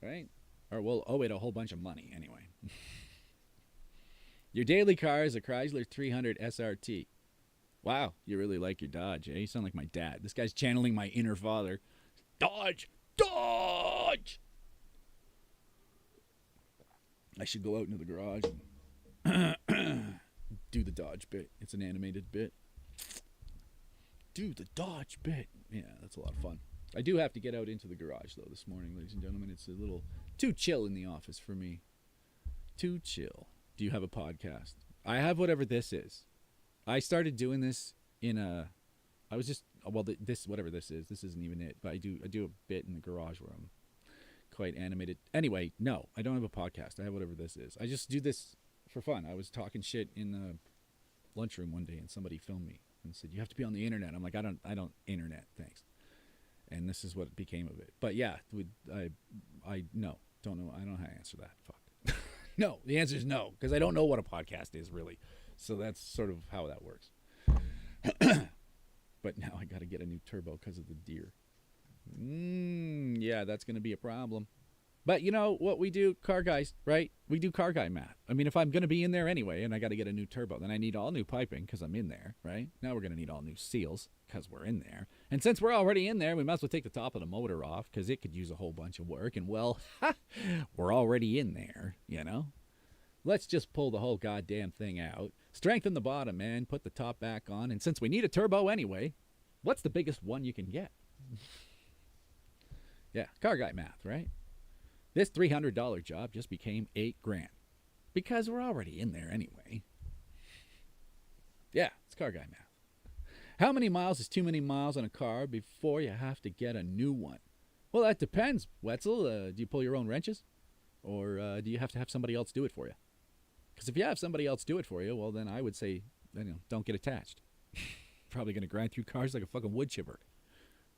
right? Or we'll owe it a whole bunch of money anyway. Your daily car is a Chrysler 300 SRT. Wow, you really like your Dodge, eh? You sound like my dad. This guy's channeling my inner father. Dodge! Dodge! I should go out into the garage and do the Dodge bit. It's an animated bit. Do the Dodge bit. Yeah, that's a lot of fun. I do have to get out into the garage, though, this morning, ladies and gentlemen. It's a little too chill in the office for me. Too chill. Do you have a podcast? I have whatever this is. I started doing this whatever this is. This isn't even it, but I do a bit in the garage where I'm quite animated. Anyway, no, I don't have a podcast. I have whatever this is. I just do this for fun. I was talking shit in the lunchroom one day, and somebody filmed me and said, "You have to be on the internet." I'm like, I don't internet, thanks. And this is what became of it. But yeah, I don't know. I don't know how to answer that. Fuck. No, the answer is no, because I don't know what a podcast is really. So that's sort of how that works. But now I got to get a new turbo because of the deer. Yeah, that's going to be a problem. But you know what we do, car guys, right? We do car guy math. I mean, if I'm going to be in there anyway and I got to get a new turbo, then I need all new piping because I'm in there, right? Now we're going to need all new seals because we're in there. And since we're already in there, we might as well take the top of the motor off because it could use a whole bunch of work. And, well, we're already in there, you know? Let's just pull the whole goddamn thing out. Strengthen the bottom, man. Put the top back on. And since we need a turbo anyway, what's the biggest one you can get? Yeah, car guy math, right? This $300 job just became $8,000 because we're already in there anyway. Yeah, it's car guy math. How many miles is too many miles on a car before you have to get a new one? Well, that depends, Wetzel. Do you pull your own wrenches? Or do you have to have somebody else do it for you? Because if you have somebody else do it for you, well, then I would say, don't get attached. Probably going to grind through cars like a fucking wood chipper.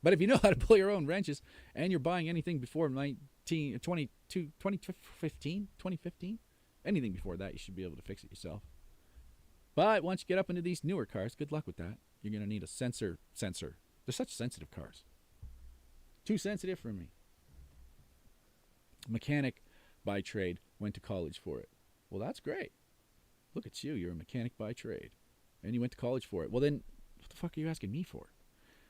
But if you know how to pull your own wrenches and you're buying anything before 2015, anything before that, you should be able to fix it yourself. But once you get up into these newer cars, good luck with that. You're going to need a sensor. They're such sensitive cars. Too sensitive for me. Mechanic by trade, went to college for it. Well, that's great. Look at you. You're a mechanic by trade. And you went to college for it. Well, then, what the fuck are you asking me for?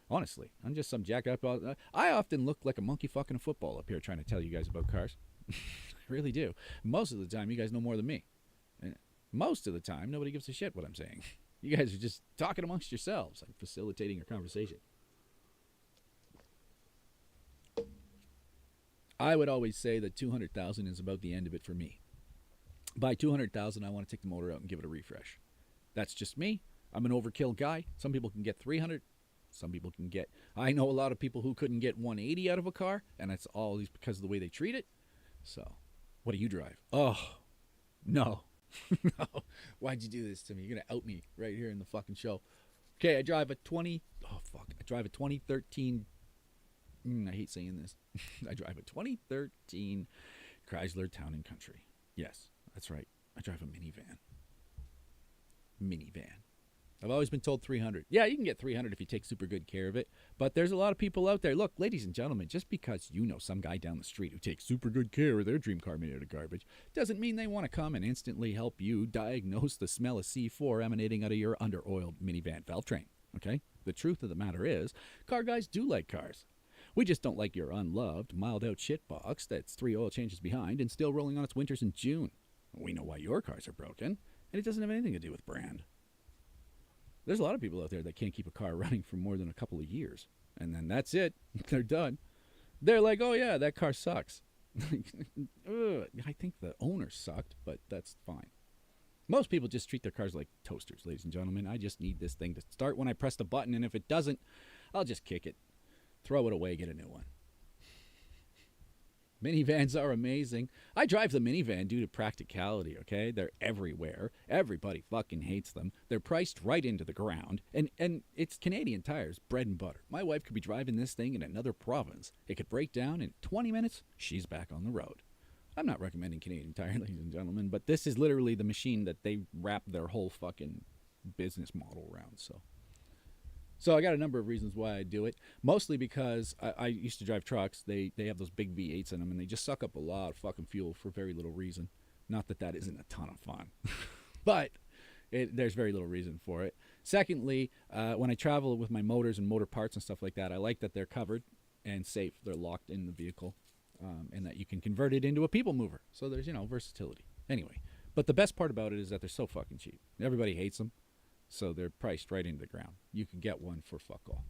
Honestly, I'm just some jack up. I often look like a monkey fucking a football up here trying to tell you guys about cars. I really do. Most of the time, you guys know more than me. And most of the time, nobody gives a shit what I'm saying. You guys are just talking amongst yourselves. I'm facilitating your conversation. I would always say that 200,000 is about the end of it for me. By 200,000, I want to take the motor out and give it a refresh. That's just me. I'm an overkill guy. Some people can get 300. Some people can get... I know a lot of people who couldn't get 180 out of a car, and that's all because of the way they treat it. So, what do you drive? Oh, no. No. Why'd you do this to me? You're going to out me right here in the fucking show. Okay, I drive a 2013... I hate saying this. I drive a 2013 Chrysler Town & Country. Yes, that's right. I drive a minivan. I've always been told 300. Yeah, you can get 300 if you take super good care of it. But there's a lot of people out there. Look, ladies and gentlemen, just because you know some guy down the street who takes super good care of their dream car made out of garbage doesn't mean they want to come and instantly help you diagnose the smell of C4 emanating out of your under-oiled minivan valve train. Okay? The truth of the matter is, car guys do like cars. We just don't like your unloved, mild-out shitbox that's 3 oil changes behind and still rolling on its winters in June. We know why your cars are broken, and it doesn't have anything to do with brand. There's a lot of people out there that can't keep a car running for more than a couple of years. And then that's it. They're done. They're like, oh, yeah, that car sucks. I think the owner sucked, but that's fine. Most people just treat their cars like toasters, ladies and gentlemen. I just need this thing to start when I press the button, and if it doesn't, I'll just kick it. Throw it away, get a new one. Minivans are amazing. I drive the minivan due to practicality, okay? They're everywhere. Everybody fucking hates them. They're priced right into the ground. And it's Canadian tires, bread and butter. My wife could be driving this thing in another province. It could break down in 20 minutes. She's back on the road. I'm not recommending Canadian Tire, ladies and gentlemen, but this is literally the machine that they wrap their whole fucking business model around, So I got a number of reasons why I do it. Mostly because I used to drive trucks. They have those big V8s in them, and they just suck up a lot of fucking fuel for very little reason. Not that that isn't a ton of fun. But There's very little reason for it. Secondly, when I travel with my motors and motor parts and stuff like that, I like that they're covered and safe. They're locked in the vehicle, and that you can convert it into a people mover. So there's, versatility. Anyway, but the best part about it is that they're so fucking cheap. Everybody hates them, so they're priced right into the ground. You can get one for fuck all.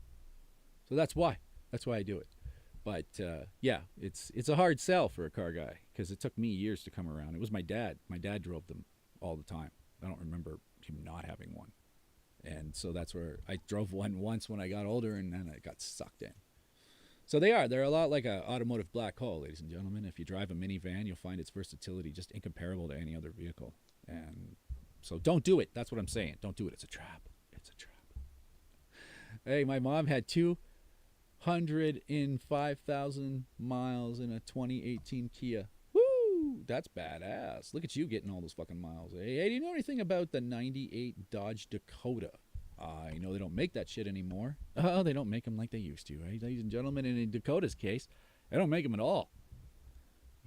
So that's why. That's why I do it. But, yeah, it's a hard sell for a car guy because it took me years to come around. It was my dad. My dad drove them all the time. I don't remember him not having one. And so that's where I drove one once when I got older, and then I got sucked in. So they're a lot like an automotive black hole, ladies and gentlemen. If you drive a minivan, you'll find its versatility just incomparable to any other vehicle. And so don't do it. That's what I'm saying. Don't do it. It's a trap. It's a trap. Hey, my mom had 205,000 miles in a 2018 Kia. Woo! That's badass. Look at you getting all those fucking miles. Hey, do you know anything about the 98 Dodge Dakota? I know they don't make that shit anymore. Oh, they don't make them like they used to, right? Ladies and gentlemen, and in Dakota's case, they don't make them at all.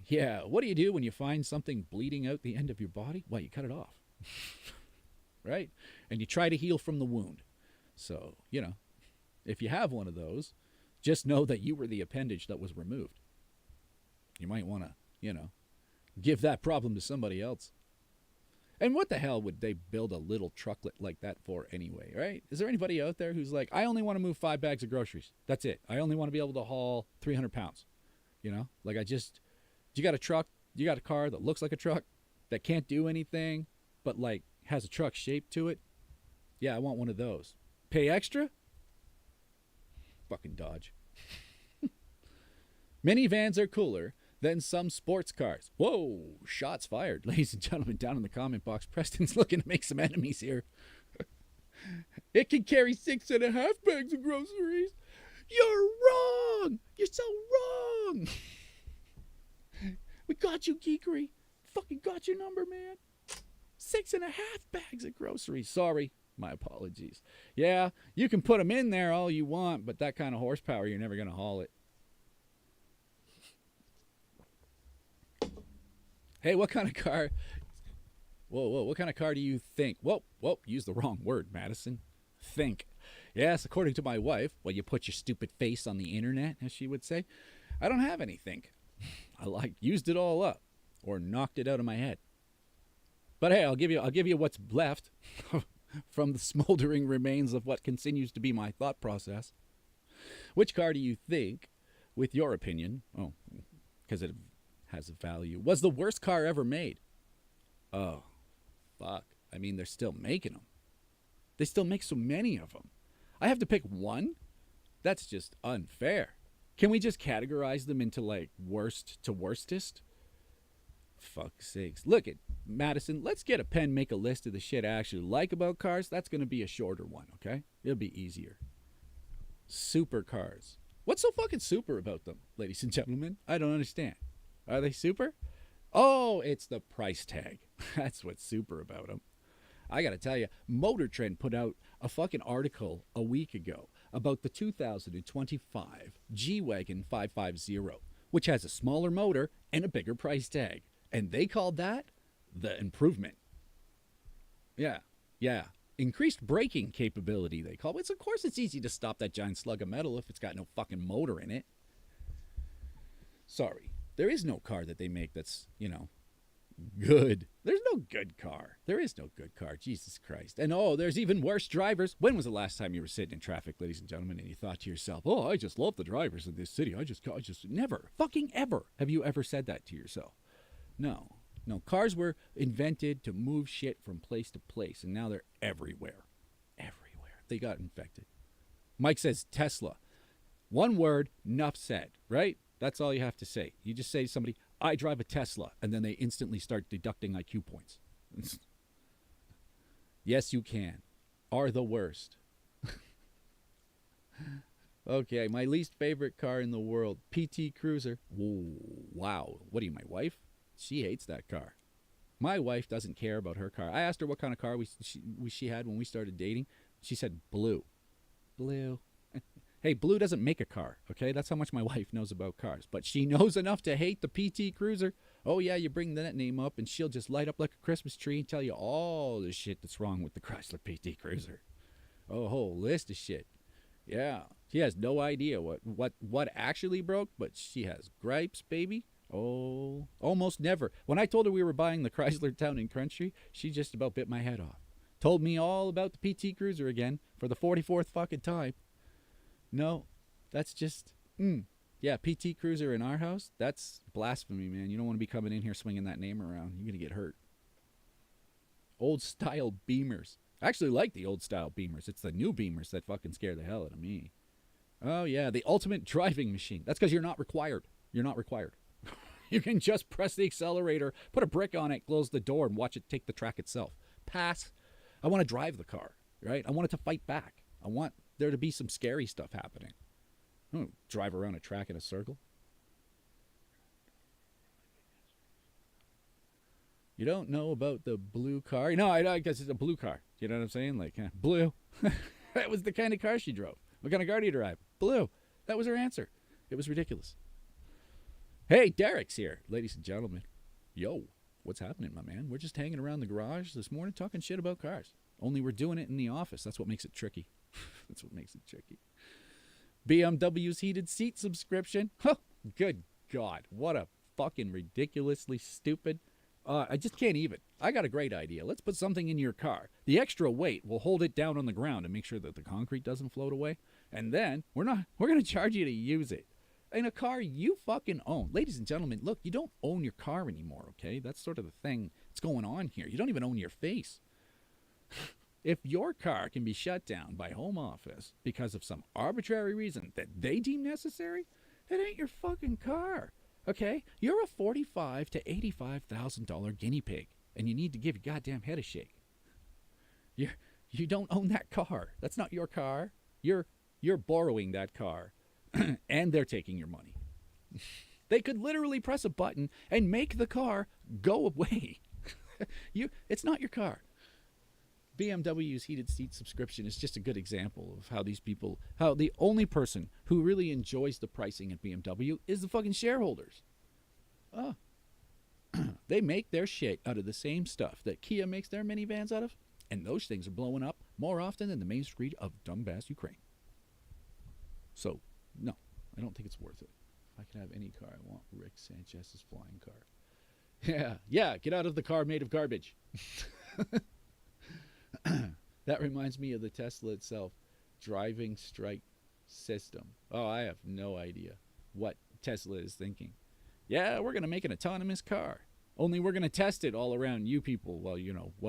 Yeah, what do you do when you find something bleeding out the end of your body? Well, you cut it off. Right? And you try to heal from the wound. So, if you have one of those, just know that you were the appendage that was removed. You might want to, give that problem to somebody else. And what the hell would they build a little trucklet like that for anyway, right? Is there anybody out there who's like, I only want to move 5 bags of groceries. That's it. I only want to be able to haul 300 pounds. You got a truck, you got a car that looks like a truck, that can't do anything, but like has a truck shape to it. Yeah, I want one of those. Pay extra? Fucking Dodge. Minivans are cooler than some sports cars. Whoa, shots fired. Ladies and gentlemen, down in the comment box, Preston's looking to make some enemies here. It can carry 6.5 bags of groceries. You're wrong. You're so wrong. We got you, Geekory. Fucking got your number, man. 6.5 bags of groceries. Sorry. My apologies. Yeah, you can put them in there all you want, but that kind of horsepower, you're never going to haul it. Hey, what kind of car? Whoa, what kind of car do you think? Whoa, use the wrong word, Madison. Think. Yes, according to my wife, well, you put your stupid face on the internet, as she would say. I don't have any think. I used it all up or knocked it out of my head. But hey, I'll give you what's left from the smoldering remains of what continues to be my thought process. Which car do you think, with your opinion, because it has a value, was the worst car ever made? Oh, fuck. I mean, they're still making them. They still make so many of them. I have to pick one? That's just unfair. Can we just categorize them into, like, worst to worstest? Fuck's sakes. Look at Madison. Let's get a pen, make a list of the shit I actually like about cars. That's going to be a shorter one, okay? It'll be easier. Supercars. What's so fucking super about them, ladies and gentlemen? I don't understand. Are they super? Oh, it's the price tag. That's what's super about them. I got to tell you, Motor Trend put out a fucking article a week ago about the 2025 G-Wagon 550, which has a smaller motor and a bigger price tag. And they called that the improvement. Yeah. Increased braking capability, they call it. Of course, it's easy to stop that giant slug of metal if it's got no fucking motor in it. Sorry. There is no car that they make that's, good. There's no good car. There is no good car. Jesus Christ. And there's even worse drivers. When was the last time you were sitting in traffic, ladies and gentlemen, and you thought to yourself, I just love the drivers in this city. I just never, fucking ever, have you ever said that to yourself? No. Cars were invented to move shit from place to place, and now they're everywhere. Everywhere. They got infected. Mike says Tesla. One word, enough said, right? That's all you have to say. You just say to somebody, I drive a Tesla, and then they instantly start deducting IQ points. Yes, you can. Are the worst. Okay, my least favorite car in the world, PT Cruiser. Whoa, wow. What are you, my wife? She hates that car. My wife doesn't care about her car. I asked her what kind of car she had when we started dating. She said blue. Blue. Hey, Blue doesn't make a car, okay? That's how much my wife knows about cars. But she knows enough to hate the PT Cruiser. Oh, yeah, you bring that name up, and she'll just light up like a Christmas tree and tell you all the shit that's wrong with the Chrysler PT Cruiser. Oh, a whole list of shit. Yeah, she has no idea what actually broke, but she has gripes, baby. Oh, almost never. When I told her we were buying the Chrysler Town and Country, she just about bit my head off. Told me all about the PT Cruiser again for the 44th fucking time. No, that's just, yeah, PT Cruiser in our house, that's blasphemy, man. You don't want to be coming in here swinging that name around. You're going to get hurt. Old style Beamers. I actually like the old style Beamers. It's the new Beamers that fucking scare the hell out of me. Oh, yeah, the ultimate driving machine. That's because you're not required. You're not required. You can just press the accelerator, put a brick on it, close the door, and watch it take the track itself. Pass. I want to drive the car, right? I want it to fight back. I want there to be some scary stuff happening. I don't drive around a track in a circle. You don't know about the blue car? No, I guess it's a blue car. You know what I'm saying? Like, blue. That was the kind of car she drove. What kind of car do you drive? Blue. That was her answer. It was ridiculous. Hey, Derek's here, ladies and gentlemen. Yo, what's happening, my man? We're just hanging around the garage this morning talking shit about cars. Only we're doing it in the office. That's what makes it tricky. That's what makes it tricky. BMW's heated seat subscription. Huh, good God. What a fucking ridiculously stupid. I just can't even. I got a great idea. Let's put something in your car. The extra weight will hold it down on the ground and make sure that the concrete doesn't float away. And then we're going to charge you to use it. In a car you fucking own. Ladies and gentlemen, look, you don't own your car anymore, okay? That's sort of the thing that's going on here. You don't even own your face. If your car can be shut down by Home Office because of some arbitrary reason that they deem necessary, it ain't your fucking car, okay? You're a $45,000 to $85,000 guinea pig, and you need to give your goddamn head a shake. You don't own that car. That's not your car. You're borrowing that car. And they're taking your money. They could literally press a button and make the car go away. It's not your car. BMW's heated seat subscription is just a good example of how these people, how the only person who really enjoys the pricing at BMW is the fucking shareholders. Oh. They make their shit out of the same stuff that Kia makes their minivans out of, and those things are blowing up more often than the main street of Donbass, Ukraine. So, no, I don't think it's worth it. If I can have any car, I want Rick Sanchez's flying car. Yeah, get out of the car made of garbage. That reminds me of the Tesla itself. Driving strike system. Oh, I have no idea what Tesla is thinking. Yeah, we're going to make an autonomous car. Only we're going to test it all around you people while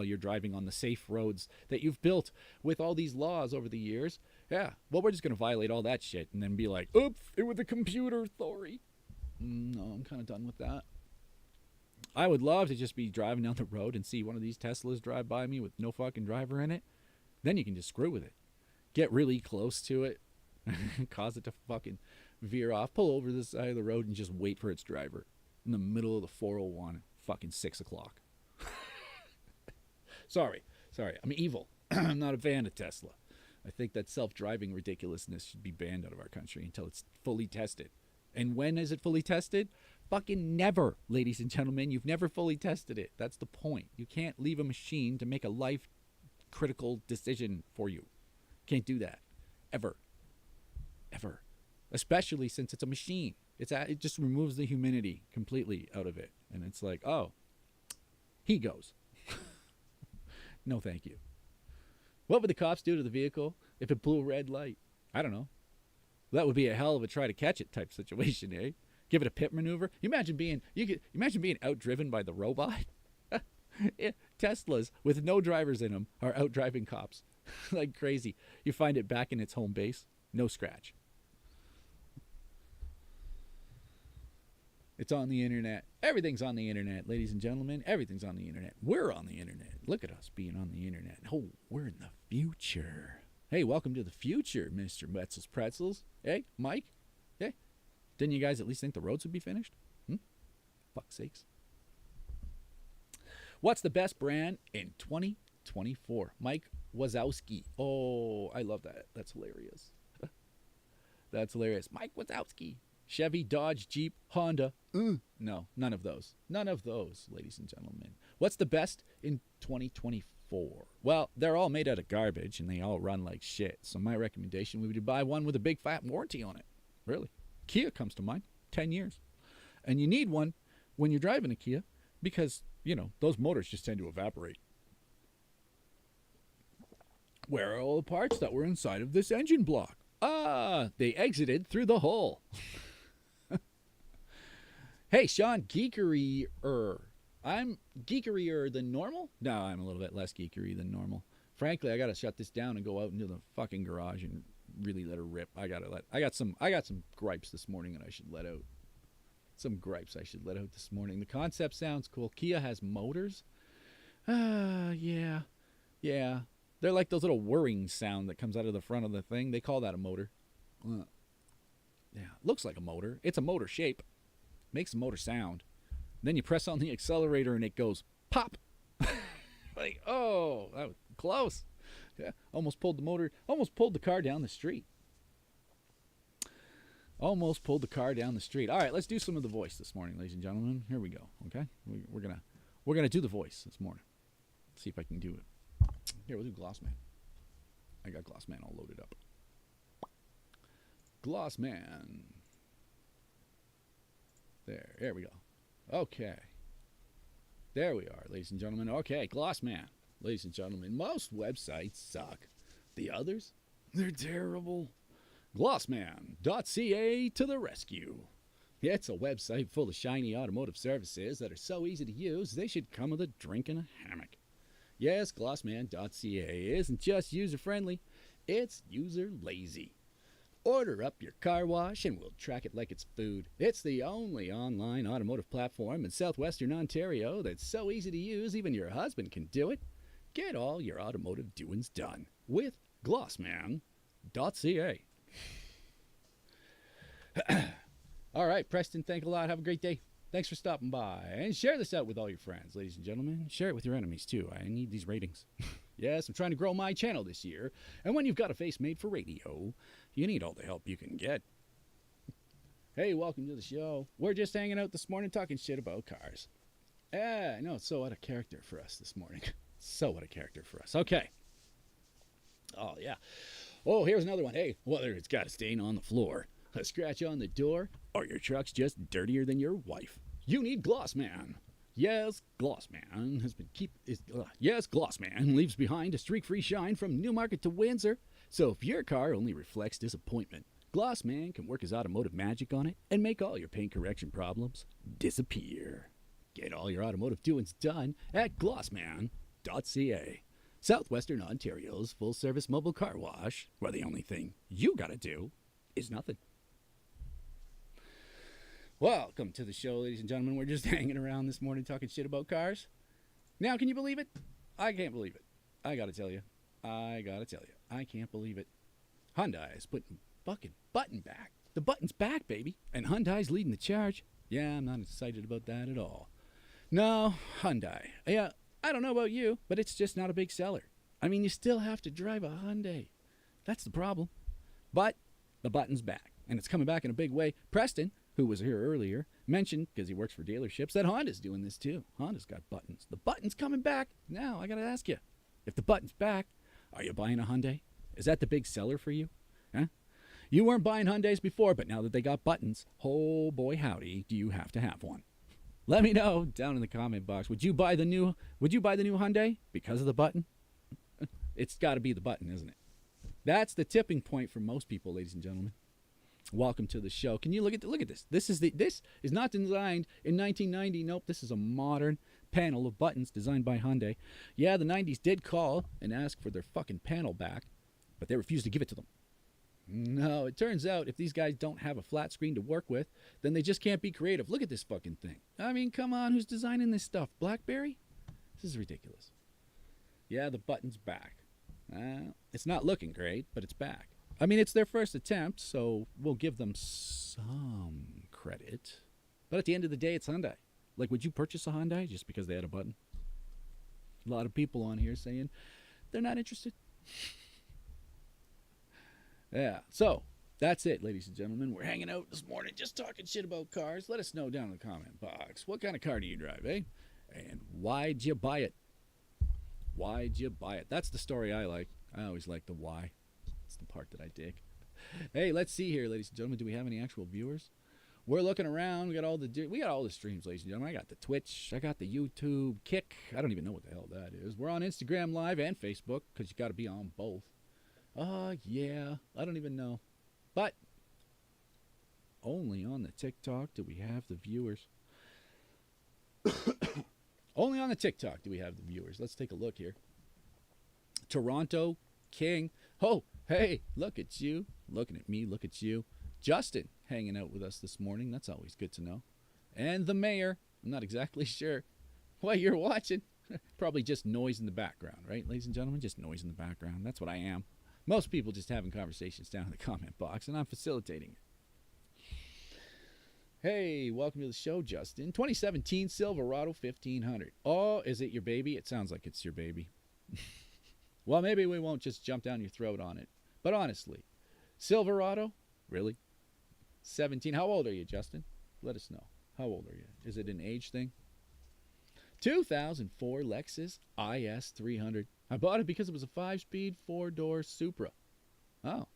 you're driving on the safe roads that you've built with all these laws over the years. Yeah, well, we're just going to violate all that shit and then be like, oops, it was a computer, sorry. No, I'm kind of done with that. I would love to just be driving down the road and see one of these Teslas drive by me with no fucking driver in it. Then you can just screw with it. Get really close to it, cause it to fucking veer off, pull over the side of the road and just wait for its driver in the middle of the 401 at fucking 6 o'clock. Sorry, I'm evil. I'm not a fan of Tesla. I think that self-driving ridiculousness should be banned out of our country until it's fully tested. And when is it fully tested? Fucking never, ladies and gentlemen. You've never fully tested it. That's the point. You can't leave a machine to make a life-critical decision for you. Can't do that. Ever. Especially since it's a machine. It just removes the humanity completely out of it. And it's like, oh, he goes. No, thank you. What would the cops do to the vehicle if it blew a red light? I don't know. That would be a hell of a try to catch it type situation, eh? Give it a pit maneuver. Imagine being outdriven by the robot. Teslas with no drivers in them are outdriving cops like crazy. You find it back in its home base, no scratch. It's on the internet. Everything's on the internet, ladies and gentlemen. Everything's on the internet. We're on the internet. Look at us being on the internet. Oh, we're in the future. Hey, welcome to the future, Mr. Metzel's Pretzels. Hey, Mike. Hey, didn't you guys at least think the roads would be finished? Fuck's sakes. What's the best brand in 2024? Mike Wazowski. Oh, I love that. That's hilarious. That's hilarious. Mike Wazowski. Chevy, Dodge, Jeep, Honda. No, none of those. None of those, ladies and gentlemen. What's the best in 2024? Well, they're all made out of garbage, and they all run like shit. So my recommendation would be to buy one with a big fat warranty on it. Really. Kia comes to mind. 10 years. And you need one when you're driving a Kia because, those motors just tend to evaporate. Where are all the parts that were inside of this engine block? They exited through the hole. Hey, Shawn Geekory. I'm geekerier than normal? No, I'm a little bit less geekery than normal. Frankly, I got to shut this down and go out into the fucking garage and really let her rip. I got some gripes this morning that I should let out. Some gripes I should let out this morning. The concept sounds cool. Kia has motors? Yeah. They're like those little whirring sound that comes out of the front of the thing. They call that a motor. Yeah, looks like a motor. It's a motor shape. Makes a motor sound. Then you press on the accelerator and it goes pop. Like, oh, that was close. Yeah, almost pulled the car down the street. Almost pulled the car down the street. All right, let's do some of the voice this morning, ladies and gentlemen. Here we go. Okay, we're gonna do the voice this morning. Let's see if I can do it. Here, we'll do Glossman. I got Glossman all loaded up. Glossman. There we go. Okay. There we are, ladies and gentlemen. Okay, Glossman. Ladies and gentlemen, most websites suck. The others, they're terrible. Glossman.ca to the rescue. It's a website full of shiny automotive services that are so easy to use, they should come with a drink and a hammock. Yes, Glossman.ca isn't just user-friendly, it's user-lazy. Order up your car wash and we'll track it like it's food. It's the only online automotive platform in southwestern Ontario that's so easy to use even your husband can do it. Get all your automotive doings done with Glossman.ca. All right, Preston, thanks a lot. Have a great day. Thanks for stopping by. And share this out with all your friends, ladies and gentlemen. Share it with your enemies, too. I need these ratings. Yes, I'm trying to grow my channel this year. And when you've got a face made for radio, you need all the help you can get. Hey, welcome to the show. We're just hanging out this morning talking shit about cars. I know, it's so out of character for us this morning. So out of character for us. Okay. Oh, yeah. Oh, here's another one. Hey, whether it's got a stain on the floor, a scratch on the door, or your truck's just dirtier than your wife, you need Glossman. Yes, Glossman Glossman leaves behind a streak-free shine from Newmarket to Windsor. So if your car only reflects disappointment, Glossman can work his automotive magic on it and make all your paint correction problems disappear. Get all your automotive doings done at Glossman.ca. Southwestern Ontario's full-service mobile car wash, where the only thing you gotta do is nothing. Welcome to the show, ladies and gentlemen. We're just hanging around this morning talking shit about cars. Now, can you believe it? I can't believe it. I gotta tell you. I can't believe it. Hyundai is putting fucking button back. The button's back, baby. And Hyundai's leading the charge. Yeah, I'm not excited about that at all. No, Hyundai. Yeah, I don't know about you, but it's just not a big seller. I mean, you still have to drive a Hyundai. That's the problem. But the button's back. And it's coming back in a big way. Preston, who was here earlier, mentioned, because he works for dealerships, that Honda's doing this too. Honda's got buttons. The button's coming back. Now, I got to ask you, if the button's back, are you buying a Hyundai? Is that the big seller for you? Huh? You weren't buying Hyundais before, but now that they got buttons, oh boy howdy, do you have to have one. Let me know down in the comment box. Would you buy the new Hyundai because of the button? It's got to be the button, isn't it? That's the tipping point for most people, ladies and gentlemen. Welcome to the show. Can you look at this? This is not designed in 1990. Nope, this is a modern panel of buttons designed by Hyundai. Yeah, the 90s did call and ask for their fucking panel back, but they refused to give it to them. No, it turns out if these guys don't have a flat screen to work with, then they just can't be creative. Look at this fucking thing. I mean, come on, who's designing this stuff? BlackBerry? This is ridiculous. Yeah, the button's back. It's not looking great, but it's back. I mean, it's their first attempt, so we'll give them some credit. But at the end of the day, it's Hyundai. Like, would you purchase a Hyundai just because they had a button? A lot of people on here saying they're not interested. Yeah, so That's it, ladies and gentlemen. We're hanging out this morning just talking shit about cars. Let us know down in the comment box. What kind of car do you drive, eh? And why'd you buy it? Why'd you buy it? That's the story I like. I always like the why. It's the part that I dig. Hey, let's see here, ladies and gentlemen. Do we have any actual viewers? We're looking around. We got all the streams, ladies and gentlemen. I got the Twitch. I got the YouTube Kick. I don't even know what the hell that is. We're on Instagram Live and Facebook because you got to be on both. Yeah. I don't even know. But only on the TikTok do we have the viewers. Only on the TikTok do we have the viewers. Let's take a look here. Toronto King. Oh, hey, look at you. Looking at me, look at you. Justin hanging out with us this morning. That's always good to know. And the mayor. I'm not exactly sure what you're watching. Probably just noise in the background, right, ladies and gentlemen? Just noise in the background. That's what I am. Most people just having conversations down in the comment box, and I'm facilitating it. Hey, welcome to the show, Justin. 2017 Silverado 1500. Oh, is it your baby? It sounds like it's your baby. Well, maybe we won't just jump down your throat on it. But honestly, Silverado? Really? 17. How old are you, Justin? Let us know. How old are you? Is it an age thing? 2004 Lexus IS 300. I bought it because it was a 5-speed, 4-door Supra. Oh,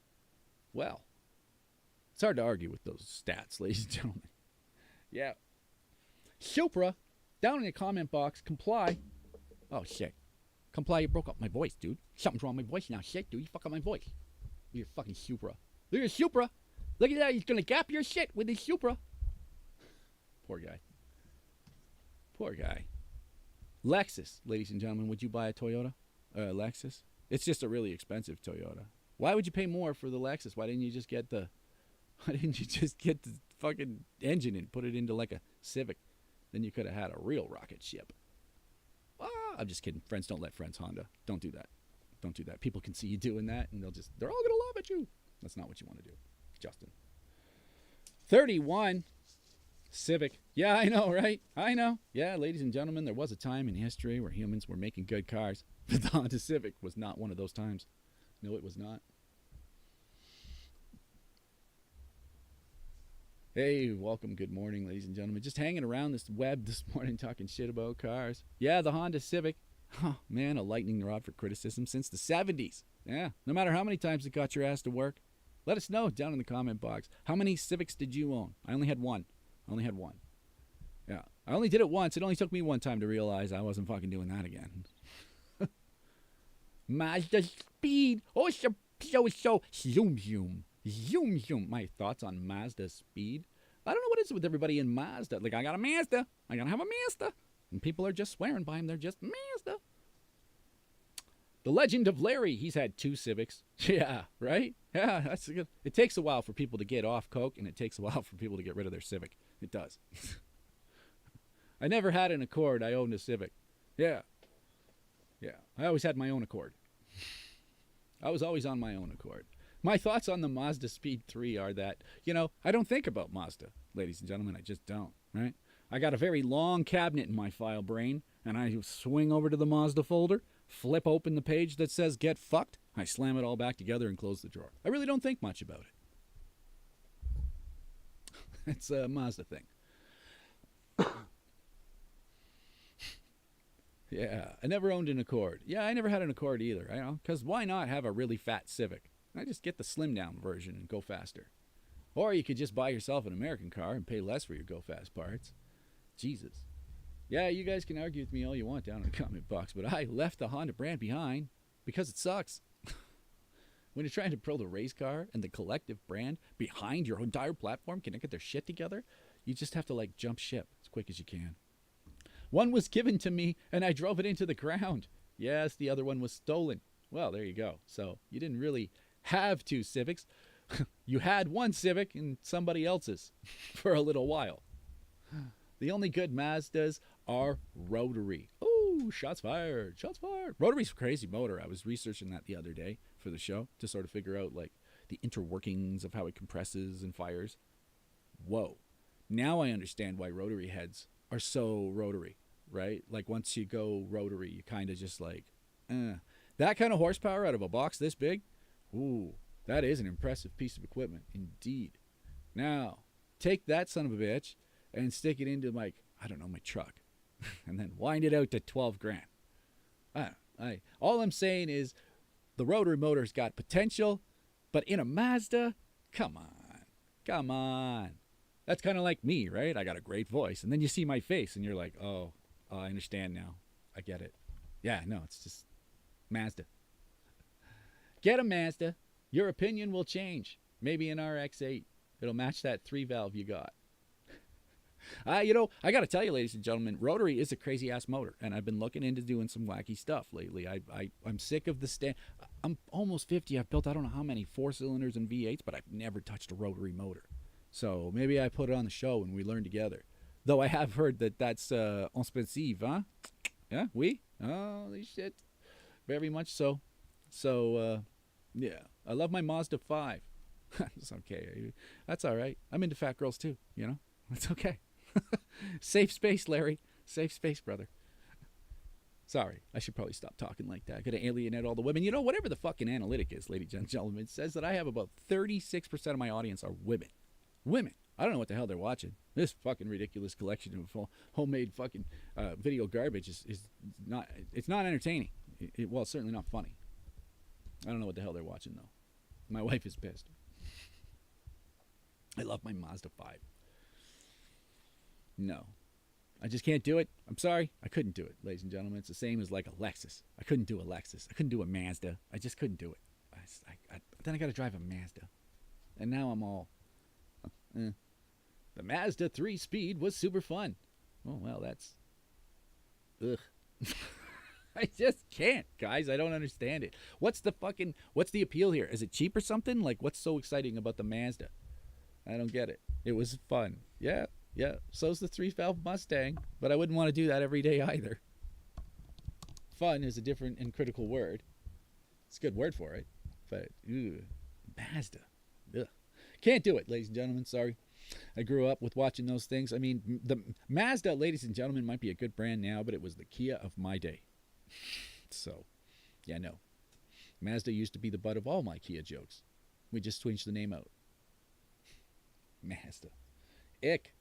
well. It's hard to argue with those stats, ladies and gentlemen. Yeah. Supra, down in the comment box, comply. Oh, shit. Comply, you broke up my voice, dude. Something's wrong with my voice now. Shit, dude, you fuck up my voice. With your fucking Supra. Look at your Supra. Look at that. He's going to gap your shit with his Supra. Poor guy. Poor guy. Lexus, ladies and gentlemen. Would you buy a Toyota? Lexus? It's just a really expensive Toyota. Why would you pay more for the Lexus? Why didn't you just get the fucking engine and put it into like a Civic? Then you could have had a real rocket ship. Ah, I'm just kidding. Friends don't let friends Honda. Don't do that. Don't do that. People can see you doing that and they're all gonna laugh at you. That's not what you want to do, Justin. 31 Civic. Yeah, I know, right? I know. Yeah, ladies and gentlemen, there was a time in history where humans were making good cars. But the Honda Civic was not one of those times. No, it was not. Hey, welcome. Good morning, ladies and gentlemen. Just hanging around this web this morning talking shit about cars. Yeah, the Honda Civic. Oh, man, a lightning rod for criticism since the 70s. Yeah, no matter how many times it got your ass to work. Let us know down in the comment box. How many Civics did you own? I only had one. Yeah, I only did it once. It only took me one time to realize I wasn't fucking doing that again. Mazda Speed. Oh, so zoom, zoom. Zoom, zoom. My thoughts on Mazda Speed. I don't know what it is with everybody in Mazda. Like, I got a Mazda. I gotta have a Mazda. And people are just swearing by him. They're just Mazda. The Legend of Larry. He's had 2 Civics. Yeah, right? Yeah, that's good. It takes a while for people to get off Coke, and it takes a while for people to get rid of their Civic. It does. I never had an Accord. I owned a Civic. Yeah. Yeah. I always had my own Accord. I was always on my own Accord. My thoughts on the Mazda Speed 3 are that, I don't think about Mazda, ladies and gentlemen. I just don't, right? I got a very long cabinet in my file brain, and I swing over to the Mazda folder, flip open the page that says get fucked, I slam it all back together and close the drawer. I really don't think much about it. It's a Mazda thing. Yeah, I never owned an Accord. Yeah, I never had an Accord either. Because why not have a really fat Civic? I just get the slim down version and go faster. Or you could just buy yourself an American car and pay less for your go fast parts. Jesus. Yeah, you guys can argue with me all you want down in the comment box, but I left the Honda brand behind because it sucks. When you're trying to build a race car and the collective brand behind your entire platform can't get their shit together, you just have to jump ship as quick as you can. One was given to me and I drove it into the ground. Yes, the other one was stolen. Well, there you go. So you didn't really have 2 Civics. You had one Civic and somebody else's for a little while. The only good Mazdas are rotary. Oh, shots fired. Shots fired. Rotary's a crazy motor. I was researching that the other day for the show to sort of figure out the interworkings of how it compresses and fires. Whoa. Now I understand why rotary heads are so rotary, right? Once you go rotary, you kind of just that kind of horsepower out of a box this big. Ooh, That is an impressive piece of equipment, indeed. Now, take that son of a bitch and stick it into my, I don't know, my truck, and then wind it out to 12 grand. All I'm saying is the rotary motor's got potential, but in a Mazda, come on. That's kind of like me, right? I got a great voice, and then you see my face, and you're like, oh, I understand now. I get it. Yeah, no, it's just Mazda. Get a Mazda. Your opinion will change. Maybe an RX-8. It'll match that 3-valve you got. I got to tell you, ladies and gentlemen, rotary is a crazy-ass motor, and I've been looking into doing some wacky stuff lately. I'm sick of the stand. I'm almost 50. I've built I don't know how many 4-cylinders and V8s, but I've never touched a rotary motor. So maybe I put it on the show and we learn together. Though I have heard that that's expensive, huh? Yeah, oui? Holy shit. Very much so. So, yeah. I love my Mazda 5. It's okay. That's all right. I'm into fat girls too, you know? It's okay. Safe space, Larry. Safe space, brother. Sorry, I should probably stop talking like that. Gonna alienate all the women. You know, whatever the fucking analytic is, ladies and gentlemen, it says that I have about 36% of my audience are women. Women. I don't know what the hell they're watching. This fucking ridiculous collection of homemade fucking video garbage is not. It's not entertaining. Well, it's certainly not funny. I don't know what the hell they're watching though. My wife is pissed. I love my Mazda 5. No. I just can't do it. I'm sorry. I couldn't do it, ladies and gentlemen. It's the same as like a Lexus. I couldn't do a Lexus. I couldn't do a Mazda. I just couldn't do it. Then I got to drive a Mazda. And now I'm all... The Mazda 3-speed was super fun. Oh, well, that's... Ugh. I just can't, guys. I don't understand it. What's the appeal here? Is it cheap or something? Like, what's so exciting about the Mazda? I don't get it. It was fun. Yeah. So's the 3-valve Mustang, but I wouldn't want to do that every day either. Fun is a different and critical word. It's a good word for it, but Mazda. Ugh. Can't do it, ladies and gentlemen. Sorry. I grew up with watching those things. I mean, the Mazda, ladies and gentlemen, might be a good brand now, but it was the Kia of my day. So, yeah, no. Mazda used to be the butt of all my Kia jokes. We just switched the name out. Mazda. Ick.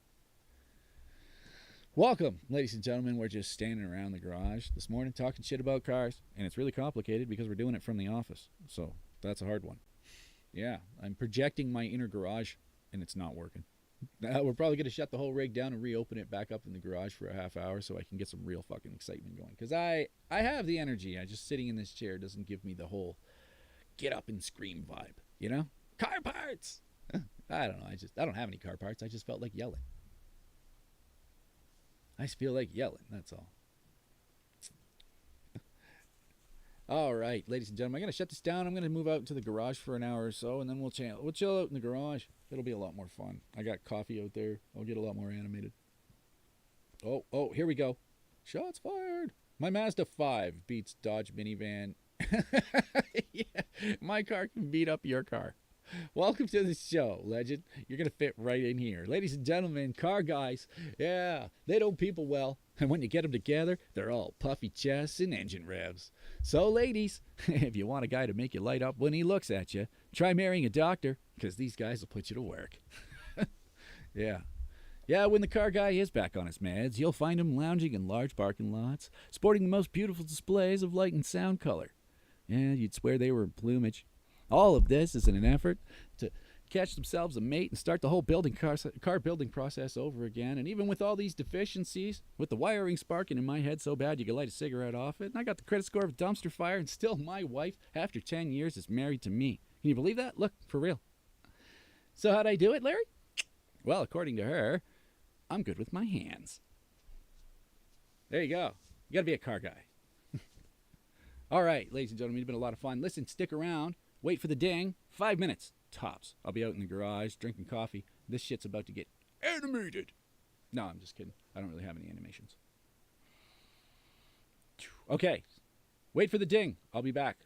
Welcome, ladies and gentlemen. We're just standing around the garage this morning talking shit about cars, and it's really complicated because we're doing it from the office. So that's a hard one. Yeah, I'm projecting my inner garage, and it's not working. We're probably going to shut the whole rig down and reopen it back up in the garage for a half hour so I can get some real fucking excitement going. Because I have the energy. Just sitting in this chair doesn't give me the whole get up and scream vibe, you know? Car parts! I don't know. I don't have any car parts. I just felt like yelling. I just feel like yelling. That's all. All right, ladies and gentlemen, I'm going to shut this down. I'm going to move out into the garage for an hour or so, and then we'll chill out in the garage. It'll be a lot more fun. I got coffee out there. I'll get a lot more animated. Oh, here we go. Shots fired. My Mazda 5 beats Dodge minivan. Yeah, my car can beat up your car. Welcome to the show, legend. You're going to fit right in here. Ladies and gentlemen, car guys, yeah, they don't people well. And when you get them together, they're all puffy chests and engine revs. So, ladies, if you want a guy to make you light up when he looks at you, try marrying a doctor, because these guys will put you to work. Yeah. Yeah, when the car guy is back on his meds, you'll find him lounging in large parking lots, sporting the most beautiful displays of light and sound color. Yeah, you'd swear they were in plumage. All of this is in an effort to catch themselves a mate and start the whole car building process over again. And even with all these deficiencies, with the wiring sparking in my head so bad you could light a cigarette off it, and I got the credit score of a dumpster fire, and still my wife, after 10 years, is married to me. Can you believe that? Look, for real. So how'd I do it, Larry? Well, according to her, I'm good with my hands. There you go. You got to be a car guy. All right, ladies and gentlemen, it's been a lot of fun. Listen, stick around. Wait for the ding. 5 minutes, tops. I'll be out in the garage drinking coffee. This shit's about to get animated. No, I'm just kidding. I don't really have any animations. Okay. Wait for the ding. I'll be back.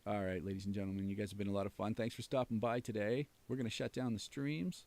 All right, ladies and gentlemen, you guys have been a lot of fun. Thanks for stopping by today. We're going to shut down the streams.